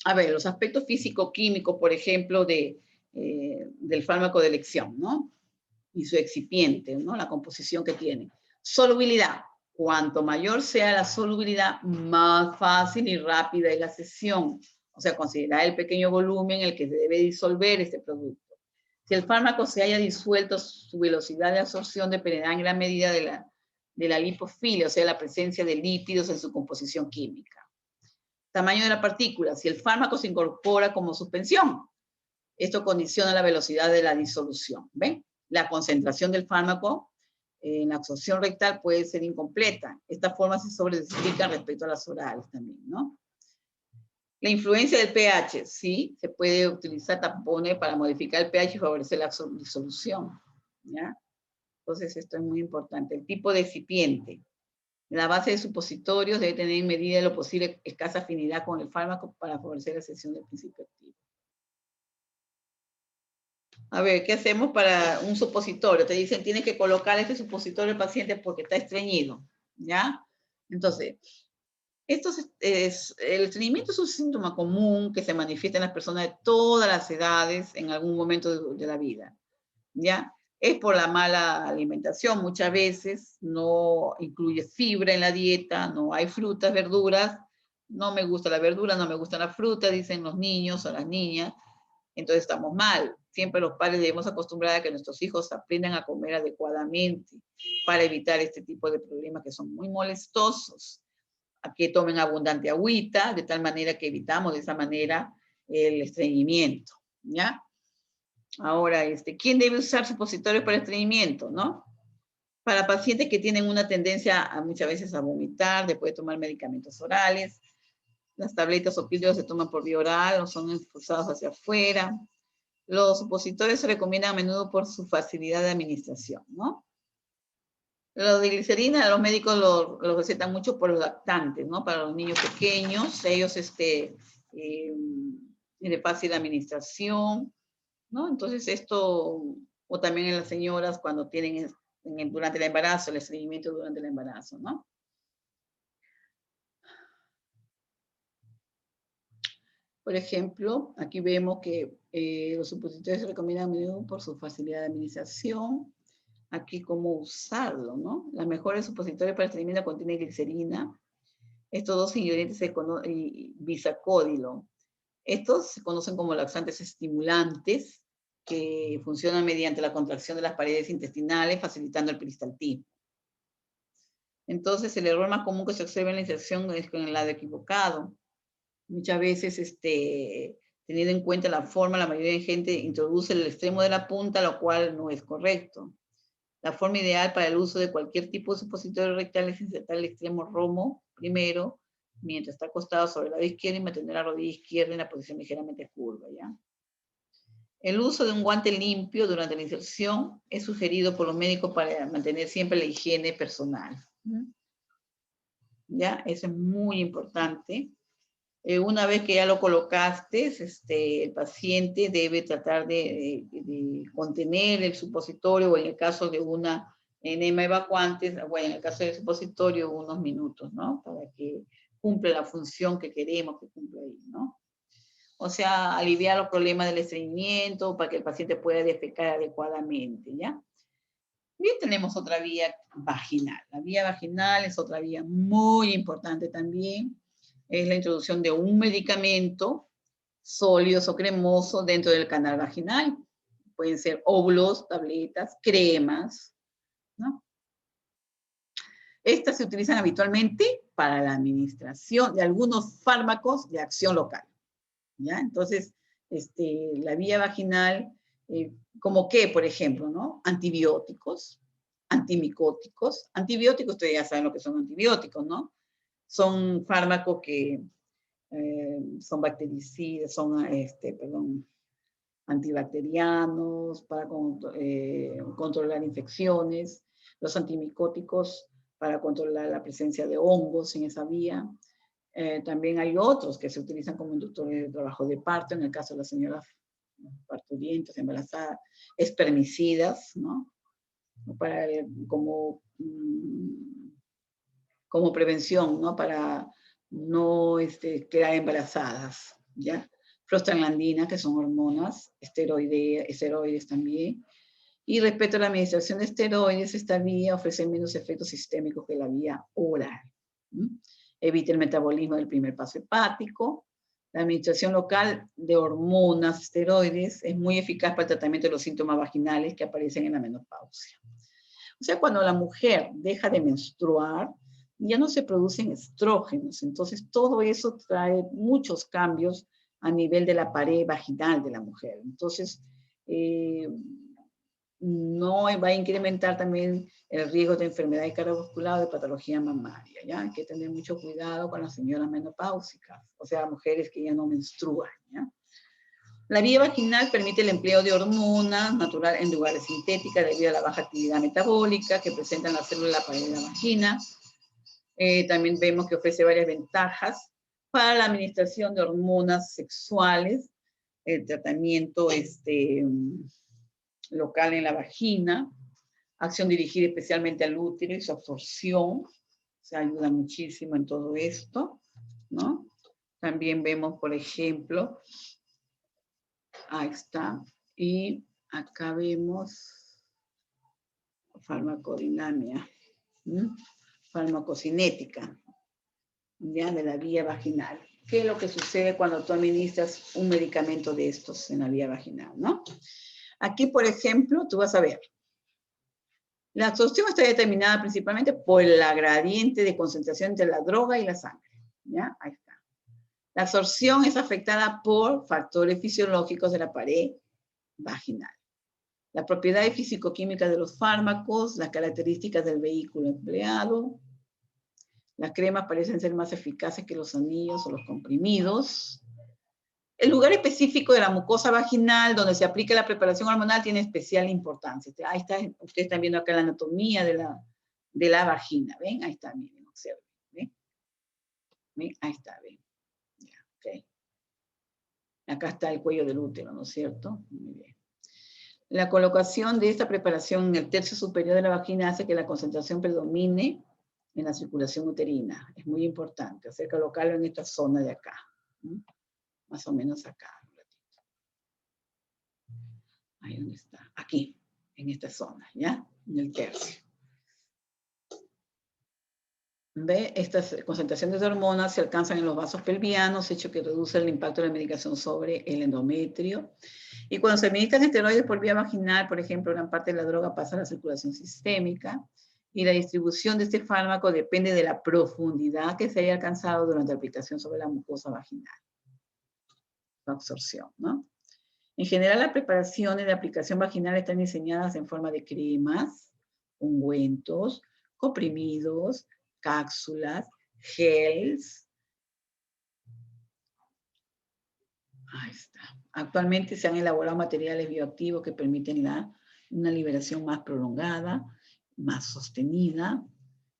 Speaker 1: A ver, los aspectos físico-químicos, por ejemplo, del fármaco de elección, ¿no? Y su excipiente, ¿no? La composición que tiene. Solubilidad. Cuanto mayor sea la solubilidad, más fácil y rápida es la sesión. O sea, considerar el pequeño volumen en el que se debe disolver este producto. Si el fármaco se haya disuelto, su velocidad de absorción dependerá en gran medida de la lipofilia, o sea, la presencia de lípidos en su composición química. Tamaño de la partícula. Si el fármaco se incorpora como suspensión, esto condiciona la velocidad de la disolución. ¿Ven? La concentración del fármaco en la absorción rectal puede ser incompleta. Esta forma se sobreexplica respecto a las orales también, ¿no? La influencia del pH, sí, se puede utilizar tampones para modificar el pH y favorecer la disolución, ¿ya? Entonces esto es muy importante. El tipo de excipiente. La base de supositorios debe tener en medida de lo posible escasa afinidad con el fármaco para favorecer la sección del principio activo. A ver, ¿qué hacemos para un supositorio? Te dicen, tienes que colocar este supositorio al paciente porque está estreñido, ¿ya? Entonces, el estreñimiento es un síntoma común que se manifiesta en las personas de todas las edades en algún momento de la vida, ¿ya? Es por la mala alimentación, muchas veces no incluye fibra en la dieta, no hay frutas, verduras, no me gusta la verdura, no me gusta la fruta, dicen los niños o las niñas, entonces estamos mal. siempre los padres debemos acostumbrar a que nuestros hijos aprendan a comer adecuadamente para evitar este tipo de problemas que son muy molestosos. A que tomen abundante agüita, de tal manera que evitamos de esa manera el estreñimiento, ¿ya? Ahora, ¿quién debe usar supositorios para estreñimiento, no? Para pacientes que tienen una tendencia muchas veces a vomitar, después de tomar medicamentos orales. Las tabletas o píldoras se toman por vía oral o son expulsados hacia afuera. Los supositorios se recomiendan a menudo por su facilidad de administración, ¿no? Lo de glicerina, los médicos lo recetan mucho por los lactantes, ¿no? Para los niños pequeños, ellos de fácil administración, ¿no? Entonces esto, o también en las señoras cuando tienen durante el embarazo, el estreñimiento durante el embarazo, ¿no? Por ejemplo, aquí vemos que los supositorios se recomiendan a menudo por su facilidad de administración. Aquí cómo usarlo, ¿no? Las mejores supositorios para estreñimiento contienen glicerina. Estos dos ingredientes y bisacódilo. Estos se conocen como laxantes estimulantes que funcionan mediante la contracción de las paredes intestinales, facilitando el peristaltismo. Entonces, el error más común que se observa en la inserción es con el lado equivocado. Muchas veces, teniendo en cuenta la forma, la mayoría de gente introduce el extremo de la punta, lo cual no es correcto. La forma ideal para el uso de cualquier tipo de supositorio rectal es insertar el extremo romo primero, mientras está acostado sobre el lado izquierdo y mantener la rodilla izquierda en la posición ligeramente curva, ¿ya? El uso de un guante limpio durante la inserción es sugerido por los médicos para mantener siempre la higiene personal. ¿Ya? Eso es muy importante. Una vez que ya lo colocaste, el paciente debe tratar de contener el supositorio, o en el caso de una enema evacuante, bueno, en el caso del supositorio, unos minutos, ¿no? Para que cumpla la función que queremos que cumpla ahí, ¿no? O sea, aliviar los problemas del estreñimiento para que el paciente pueda defecar adecuadamente, ¿ya? Bien, tenemos otra vía vaginal. La vía vaginal es otra vía muy importante también. Es la introducción de un medicamento sólido o cremoso dentro del canal vaginal. Pueden ser óvulos, tabletas, cremas, ¿no? Estas se utilizan habitualmente para la administración de algunos fármacos de acción local, ¿ya? Entonces, la vía vaginal, como qué, por ejemplo, ¿no? Antibióticos, antimicóticos. Antibióticos, ustedes ya saben lo que son antibióticos, ¿no? Son fármacos que son bactericidas, son, antibacterianos para controlar infecciones, los antimicóticos para controlar la presencia de hongos en esa vía. También hay otros que se utilizan como inductores de trabajo de parto, en el caso de las señoras parturientas, embarazadas, espermicidas, ¿no? Para, como prevención, ¿no? Para no quedar embarazadas, ¿ya? Prostaglandinas, que son hormonas, esteroides también. Y respecto a la administración de esteroides, esta vía ofrece menos efectos sistémicos que la vía oral. Evita el metabolismo del primer paso hepático. La administración local de hormonas, esteroides, es muy eficaz para el tratamiento de los síntomas vaginales que aparecen en la menopausia. O sea, cuando la mujer deja de menstruar, ya no se producen estrógenos. Entonces, todo eso trae muchos cambios a nivel de la pared vaginal de la mujer. Entonces, no va a incrementar también el riesgo de enfermedades cardiovasculares o de patología mamaria, ¿ya? Hay que tener mucho cuidado con las señoras menopáusicas, o sea, mujeres que ya no menstruan, ¿ya? La vía vaginal permite el empleo de hormonas naturales en lugares sintéticas debido a la baja actividad metabólica que presentan las células de la pared de la vagina. También vemos que ofrece varias ventajas para la administración de hormonas sexuales, el tratamiento local en la vagina, acción dirigida especialmente al útero y su absorción, se ayuda muchísimo en todo esto, ¿no? También vemos, por ejemplo, ahí está, y acá vemos farmacodinamia, farmacocinética, ya de la vía vaginal. qué es lo que sucede cuando tú administras un medicamento de estos en la vía vaginal, ¿no? Aquí, por ejemplo, tú vas a ver. La absorción está determinada principalmente por la gradiente de concentración entre la droga y la sangre, ¿ya? Ahí está. La absorción es afectada por factores fisiológicos de la pared vaginal. La propiedad físico-química de los fármacos, las características del vehículo empleado. Las cremas parecen ser más eficaces que los anillos o los comprimidos. El lugar específico de la mucosa vaginal donde se aplica la preparación hormonal tiene especial importancia. Ahí está, ustedes están viendo acá la anatomía de la vagina. ¿Ven? Ahí está, miren, observen. ¿Ven? ¿Ven? Ahí está, ven. Ya, okay. Acá está el cuello del útero, ¿no es cierto? Muy bien. La colocación de esta preparación en el tercio superior de la vagina hace que la concentración predomine en la circulación uterina. Es muy importante, hacer colocarlo en esta zona de acá. ¿Sí? Más o menos acá. Ahí donde está. Aquí, en esta zona, ¿ya? En el tercio. ¿Ve? Estas concentraciones de hormonas se alcanzan en los vasos pelvianos, hecho que reduce el impacto de la medicación sobre el endometrio. Y cuando se administran esteroides por vía vaginal, por ejemplo, gran parte de la droga pasa a la circulación sistémica y la distribución de este fármaco depende de la profundidad que se haya alcanzado durante la aplicación sobre la mucosa vaginal. Su absorción, ¿no? En general, las preparaciones de aplicación vaginal están diseñadas en forma de cremas, ungüentos, comprimidos, cápsulas, gels. Ahí está. Actualmente se han elaborado materiales bioactivos que permiten una liberación más prolongada, más sostenida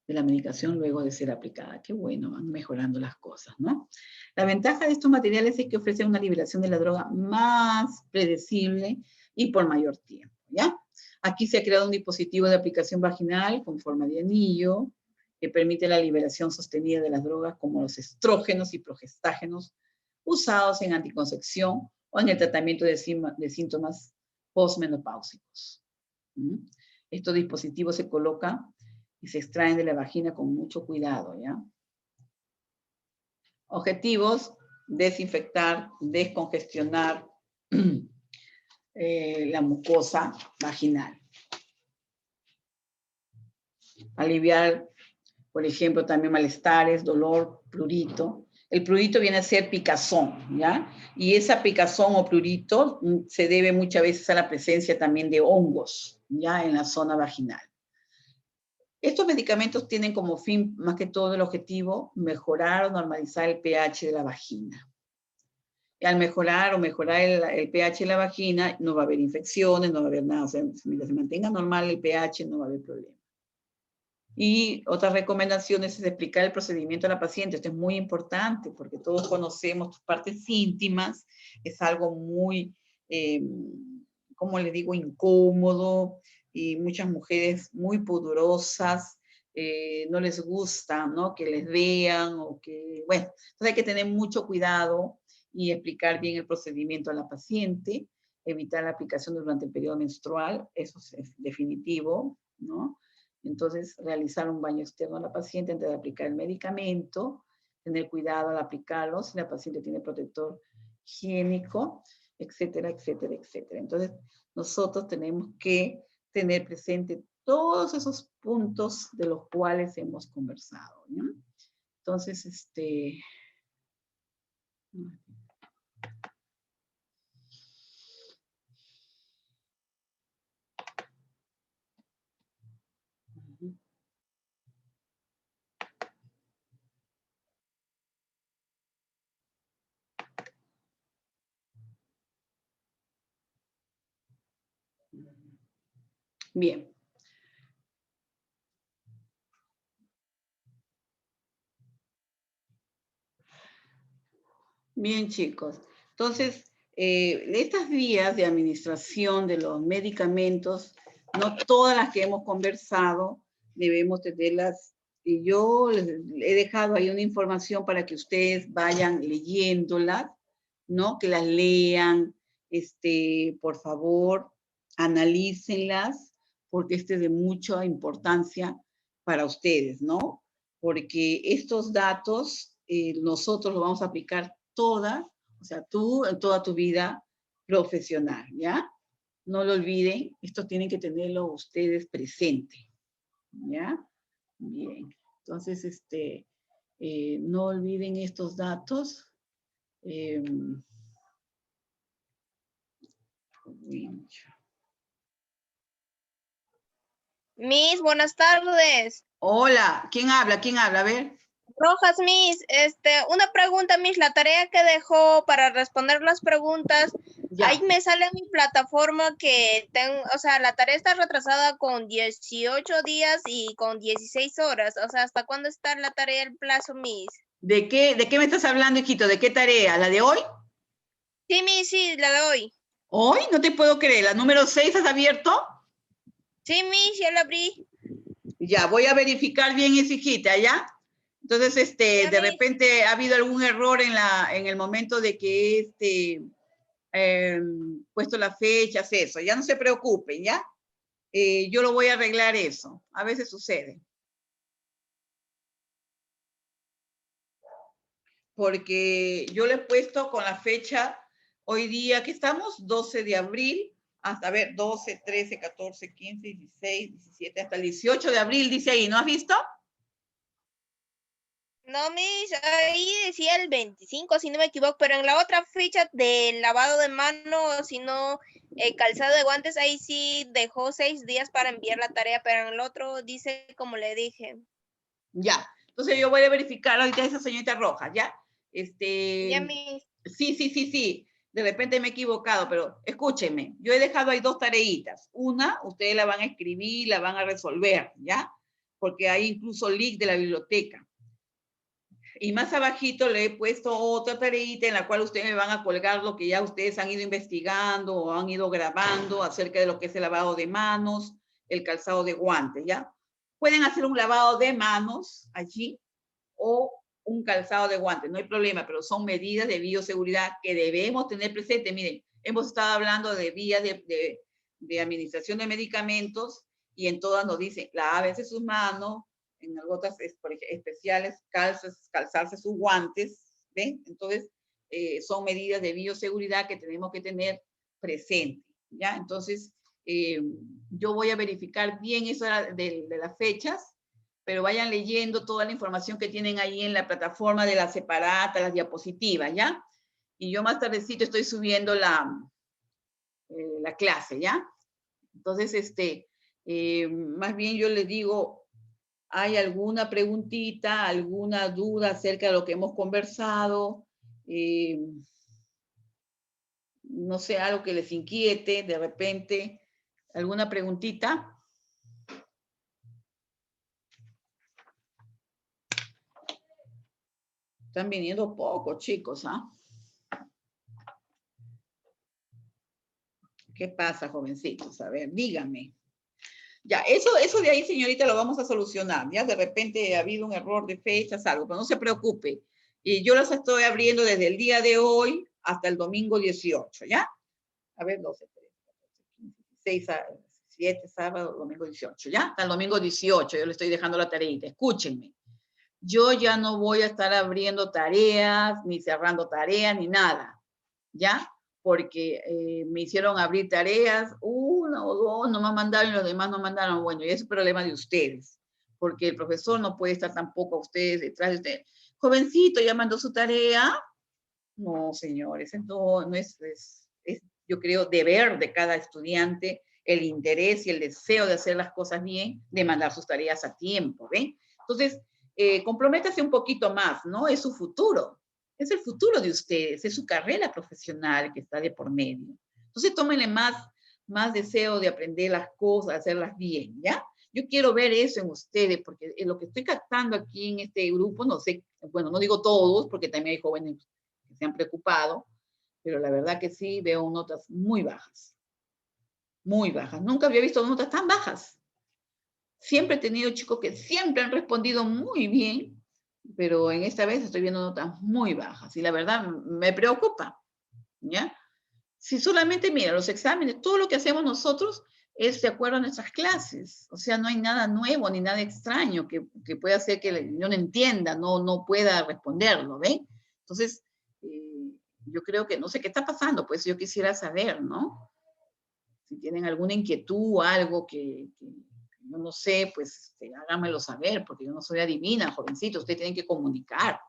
Speaker 1: de la medicación luego de ser aplicada. Qué bueno, van mejorando las cosas, ¿no? La ventaja de estos materiales es que ofrecen una liberación de la droga más predecible y por mayor tiempo, ¿ya? Aquí se ha creado un dispositivo de aplicación vaginal con forma de anillo que permite la liberación sostenida de las drogas como los estrógenos y progestágenos usados en anticoncepción o en el tratamiento de síntomas postmenopáusicos. Estos dispositivos se colocan y se extraen de la vagina con mucho cuidado, ¿ya? Objetivos: desinfectar, descongestionar la mucosa vaginal. Aliviar, por ejemplo, también malestares, dolor, prurito. El prurito viene a ser picazón, ¿ya? Y esa picazón o prurito se debe muchas veces a la presencia también de hongos, ¿ya? En la zona vaginal. Estos medicamentos tienen como fin, más que todo, el objetivo, mejorar o normalizar el pH de la vagina. Y al mejorar el pH de la vagina, no va a haber infecciones, no va a haber nada. O sea, mientras se mantenga normal el pH, no va a haber problema. Y otras recomendaciones es explicar el procedimiento a la paciente. Esto es muy importante porque todos conocemos tus partes íntimas. Es algo muy, como les digo, incómodo. Y muchas mujeres muy pudorosas no les gusta, ¿no? Que les vean o que, bueno, entonces hay que tener mucho cuidado y explicar bien el procedimiento a la paciente, evitar la aplicación durante el periodo menstrual, eso es definitivo, ¿no? Entonces, realizar un baño externo a la paciente antes de aplicar el medicamento, tener cuidado al aplicarlo, si la paciente tiene protector higiénico, etcétera, etcétera, etcétera. Entonces, nosotros tenemos que tener presente todos esos puntos de los cuales hemos conversado, ¿no? Entonces, bien. Bien, chicos. Entonces, estas vías de administración de los medicamentos, no todas las que hemos conversado, debemos tenerlas. Y yo les he dejado ahí una información para que ustedes vayan leyéndolas, ¿no? Que las lean, por favor, analícenlas, porque es de mucha importancia para ustedes, ¿no? Porque estos datos nosotros lo vamos a aplicar toda, o sea, tú en toda tu vida profesional, ¿ya? No lo olviden, esto tienen que tenerlo ustedes presente, ¿ya? Bien, entonces, no olviden estos datos.
Speaker 2: Miss, buenas tardes.
Speaker 1: Hola, ¿quién habla? ¿Quién habla? A ver.
Speaker 2: Rojas, Miss, una pregunta, Miss, la tarea que dejó para responder las preguntas,
Speaker 1: Ya.
Speaker 2: ahí me sale en mi plataforma que o sea, la tarea está retrasada con 18 días y con 16 horas, o sea, ¿hasta cuándo está la tarea el plazo, Miss?
Speaker 1: ¿De qué me estás hablando, hijito? ¿De qué tarea? ¿La de hoy?
Speaker 2: Sí, Miss, sí, la de hoy.
Speaker 1: ¿Hoy? No te puedo creer. ¿La número 6 has abierto?
Speaker 2: Sí, Miss, ya la abrí.
Speaker 1: Ya, voy a verificar bien esa hijita, ¿ya? Entonces,
Speaker 2: Ya,
Speaker 1: de
Speaker 2: Miss.
Speaker 1: repente ha habido algún error en el momento de que puesto las fechas, eso. Ya no se preocupen, ¿ya? Yo lo voy a arreglar eso. A veces sucede. Porque yo le he puesto con la fecha hoy día, que estamos 12 de abril, hasta ver, 12, 13, 14, 15, 16, 17, hasta el 18 de abril, dice ahí, ¿no has visto?
Speaker 2: No, Miss, ahí decía el 25, si no me equivoco, pero en la otra ficha del lavado de manos, si no, calzado de guantes, ahí sí dejó 6 días para enviar la tarea, pero en el otro dice como le dije.
Speaker 1: Ya, entonces yo voy a verificar ahorita a esa señorita Roja, ¿ya?
Speaker 2: Ya, Miss.
Speaker 1: Sí, de repente me he equivocado, pero escúchenme, yo he dejado ahí 2 tareitas. Una, ustedes la van a escribir, la van a resolver, ¿ya? Porque hay incluso link de la biblioteca. Y más abajito le he puesto otra tareita en la cual ustedes me van a colgar lo que ya ustedes han ido investigando o han ido grabando acerca de lo que es el lavado de manos, el calzado de guantes, ¿ya? Pueden hacer un lavado de manos allí o un calzado de guantes, no hay problema, pero son medidas de bioseguridad que debemos tener presente. Miren, hemos estado hablando de vías de administración de medicamentos y en todas nos dicen, lávense sus manos, en otras especiales, calzarse sus guantes, ¿ven? Entonces, son medidas de bioseguridad que tenemos que tener presente, ¿ya? Entonces, yo voy a verificar bien eso de las fechas, pero vayan leyendo toda la información que tienen ahí en la plataforma de la separata, las diapositivas, ¿ya? Y yo más tardecito estoy subiendo la clase, ¿ya? Entonces, más bien yo les digo, ¿hay alguna preguntita, alguna duda acerca de lo que hemos conversado? No sé, algo que les inquiete, de repente, ¿alguna preguntita? Están viniendo pocos, chicos, ¿ah? ¿Qué pasa, jovencitos? A ver, díganme. Ya, eso de ahí, señorita, lo vamos a solucionar. Ya de repente ha habido un error de fechas, algo, pero no se preocupe. Y yo las estoy abriendo desde el día de hoy hasta el domingo 18, ¿ya? A ver, 12, 13, 14, 15, 16, 7, sábado, domingo 18, ¿ya? Hasta el domingo 18, yo le estoy dejando la tareita. Escúchenme. Yo ya no voy a estar abriendo tareas, ni cerrando tareas, ni nada, ¿ya? Porque me hicieron abrir tareas, una o dos, no me mandaron y los demás no mandaron. Bueno, y es un problema de ustedes, porque el profesor no puede estar tampoco a ustedes detrás de ustedes. Jovencito, ¿ya mandó su tarea? No, señores, no es, yo creo, deber de cada estudiante el interés y el deseo de hacer las cosas bien, de mandar sus tareas a tiempo, ¿ven? Entonces, comprométase un poquito más, ¿no? Es su futuro, es el futuro de ustedes, es su carrera profesional que está de por medio. Entonces, tómenle más deseo de aprender las cosas, hacerlas bien, ¿ya? Yo quiero ver eso en ustedes, porque lo que estoy captando aquí en este grupo, no sé, bueno, no digo todos, porque también hay jóvenes que se han preocupado, pero la verdad que sí veo notas muy bajas. Muy bajas. Nunca había visto notas tan bajas. Siempre he tenido chicos que siempre han respondido muy bien, pero en esta vez estoy viendo notas muy bajas y la verdad me preocupa, ¿ya? Si solamente, mira, los exámenes, todo lo que hacemos nosotros, es de acuerdo a nuestras clases. O sea, no hay nada nuevo ni nada extraño que pueda hacer que yo no entienda, no pueda responderlo, ¿ven? Entonces, yo creo que no sé qué está pasando, pues yo quisiera saber, ¿no? Si tienen alguna inquietud o algo que yo no sé, pues háganmelo saber, porque yo no soy adivina, jovencito, ustedes tienen que comunicar.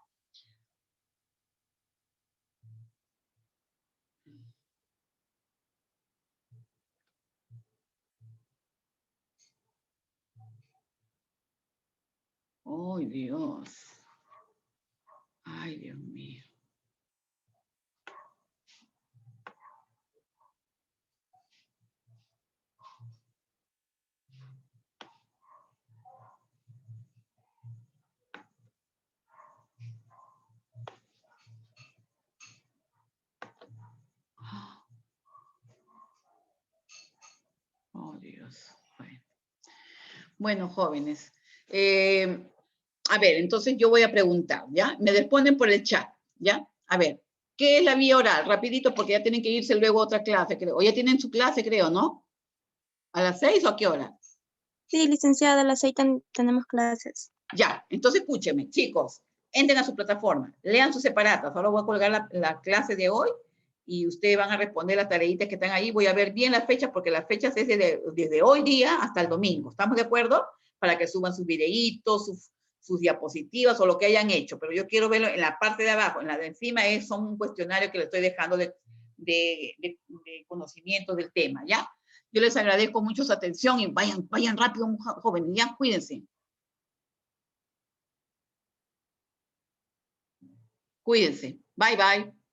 Speaker 1: ¡Ay, Dios! ¡Ay, Dios mío! ¡Oh, Dios! Bueno, jóvenes. A ver, entonces yo voy a preguntar, ¿ya? Me responden por el chat, ¿ya? A ver, ¿qué es la vía oral? Rapidito, porque ya tienen que irse luego a otra clase, creo. O ya tienen su clase, creo, ¿no? ¿A las 6 o a qué hora?
Speaker 3: Sí, licenciada, a las 6 tenemos clases.
Speaker 1: Ya, entonces escúchenme, chicos. Entren a su plataforma, lean sus separatas. Ahora voy a colgar la clase de hoy y ustedes van a responder las tareitas que están ahí. Voy a ver bien las fechas, porque las fechas es desde hoy día hasta el domingo. ¿Estamos de acuerdo? Para que suban sus videitos, sus diapositivas o lo que hayan hecho. Pero yo quiero verlo en la parte de abajo. En la de encima son un cuestionario que le estoy dejando de conocimiento del tema, ¿ya? Yo les agradezco mucho su atención y vayan rápido, jóvenes, ya, cuídense. Cuídense. Bye, bye.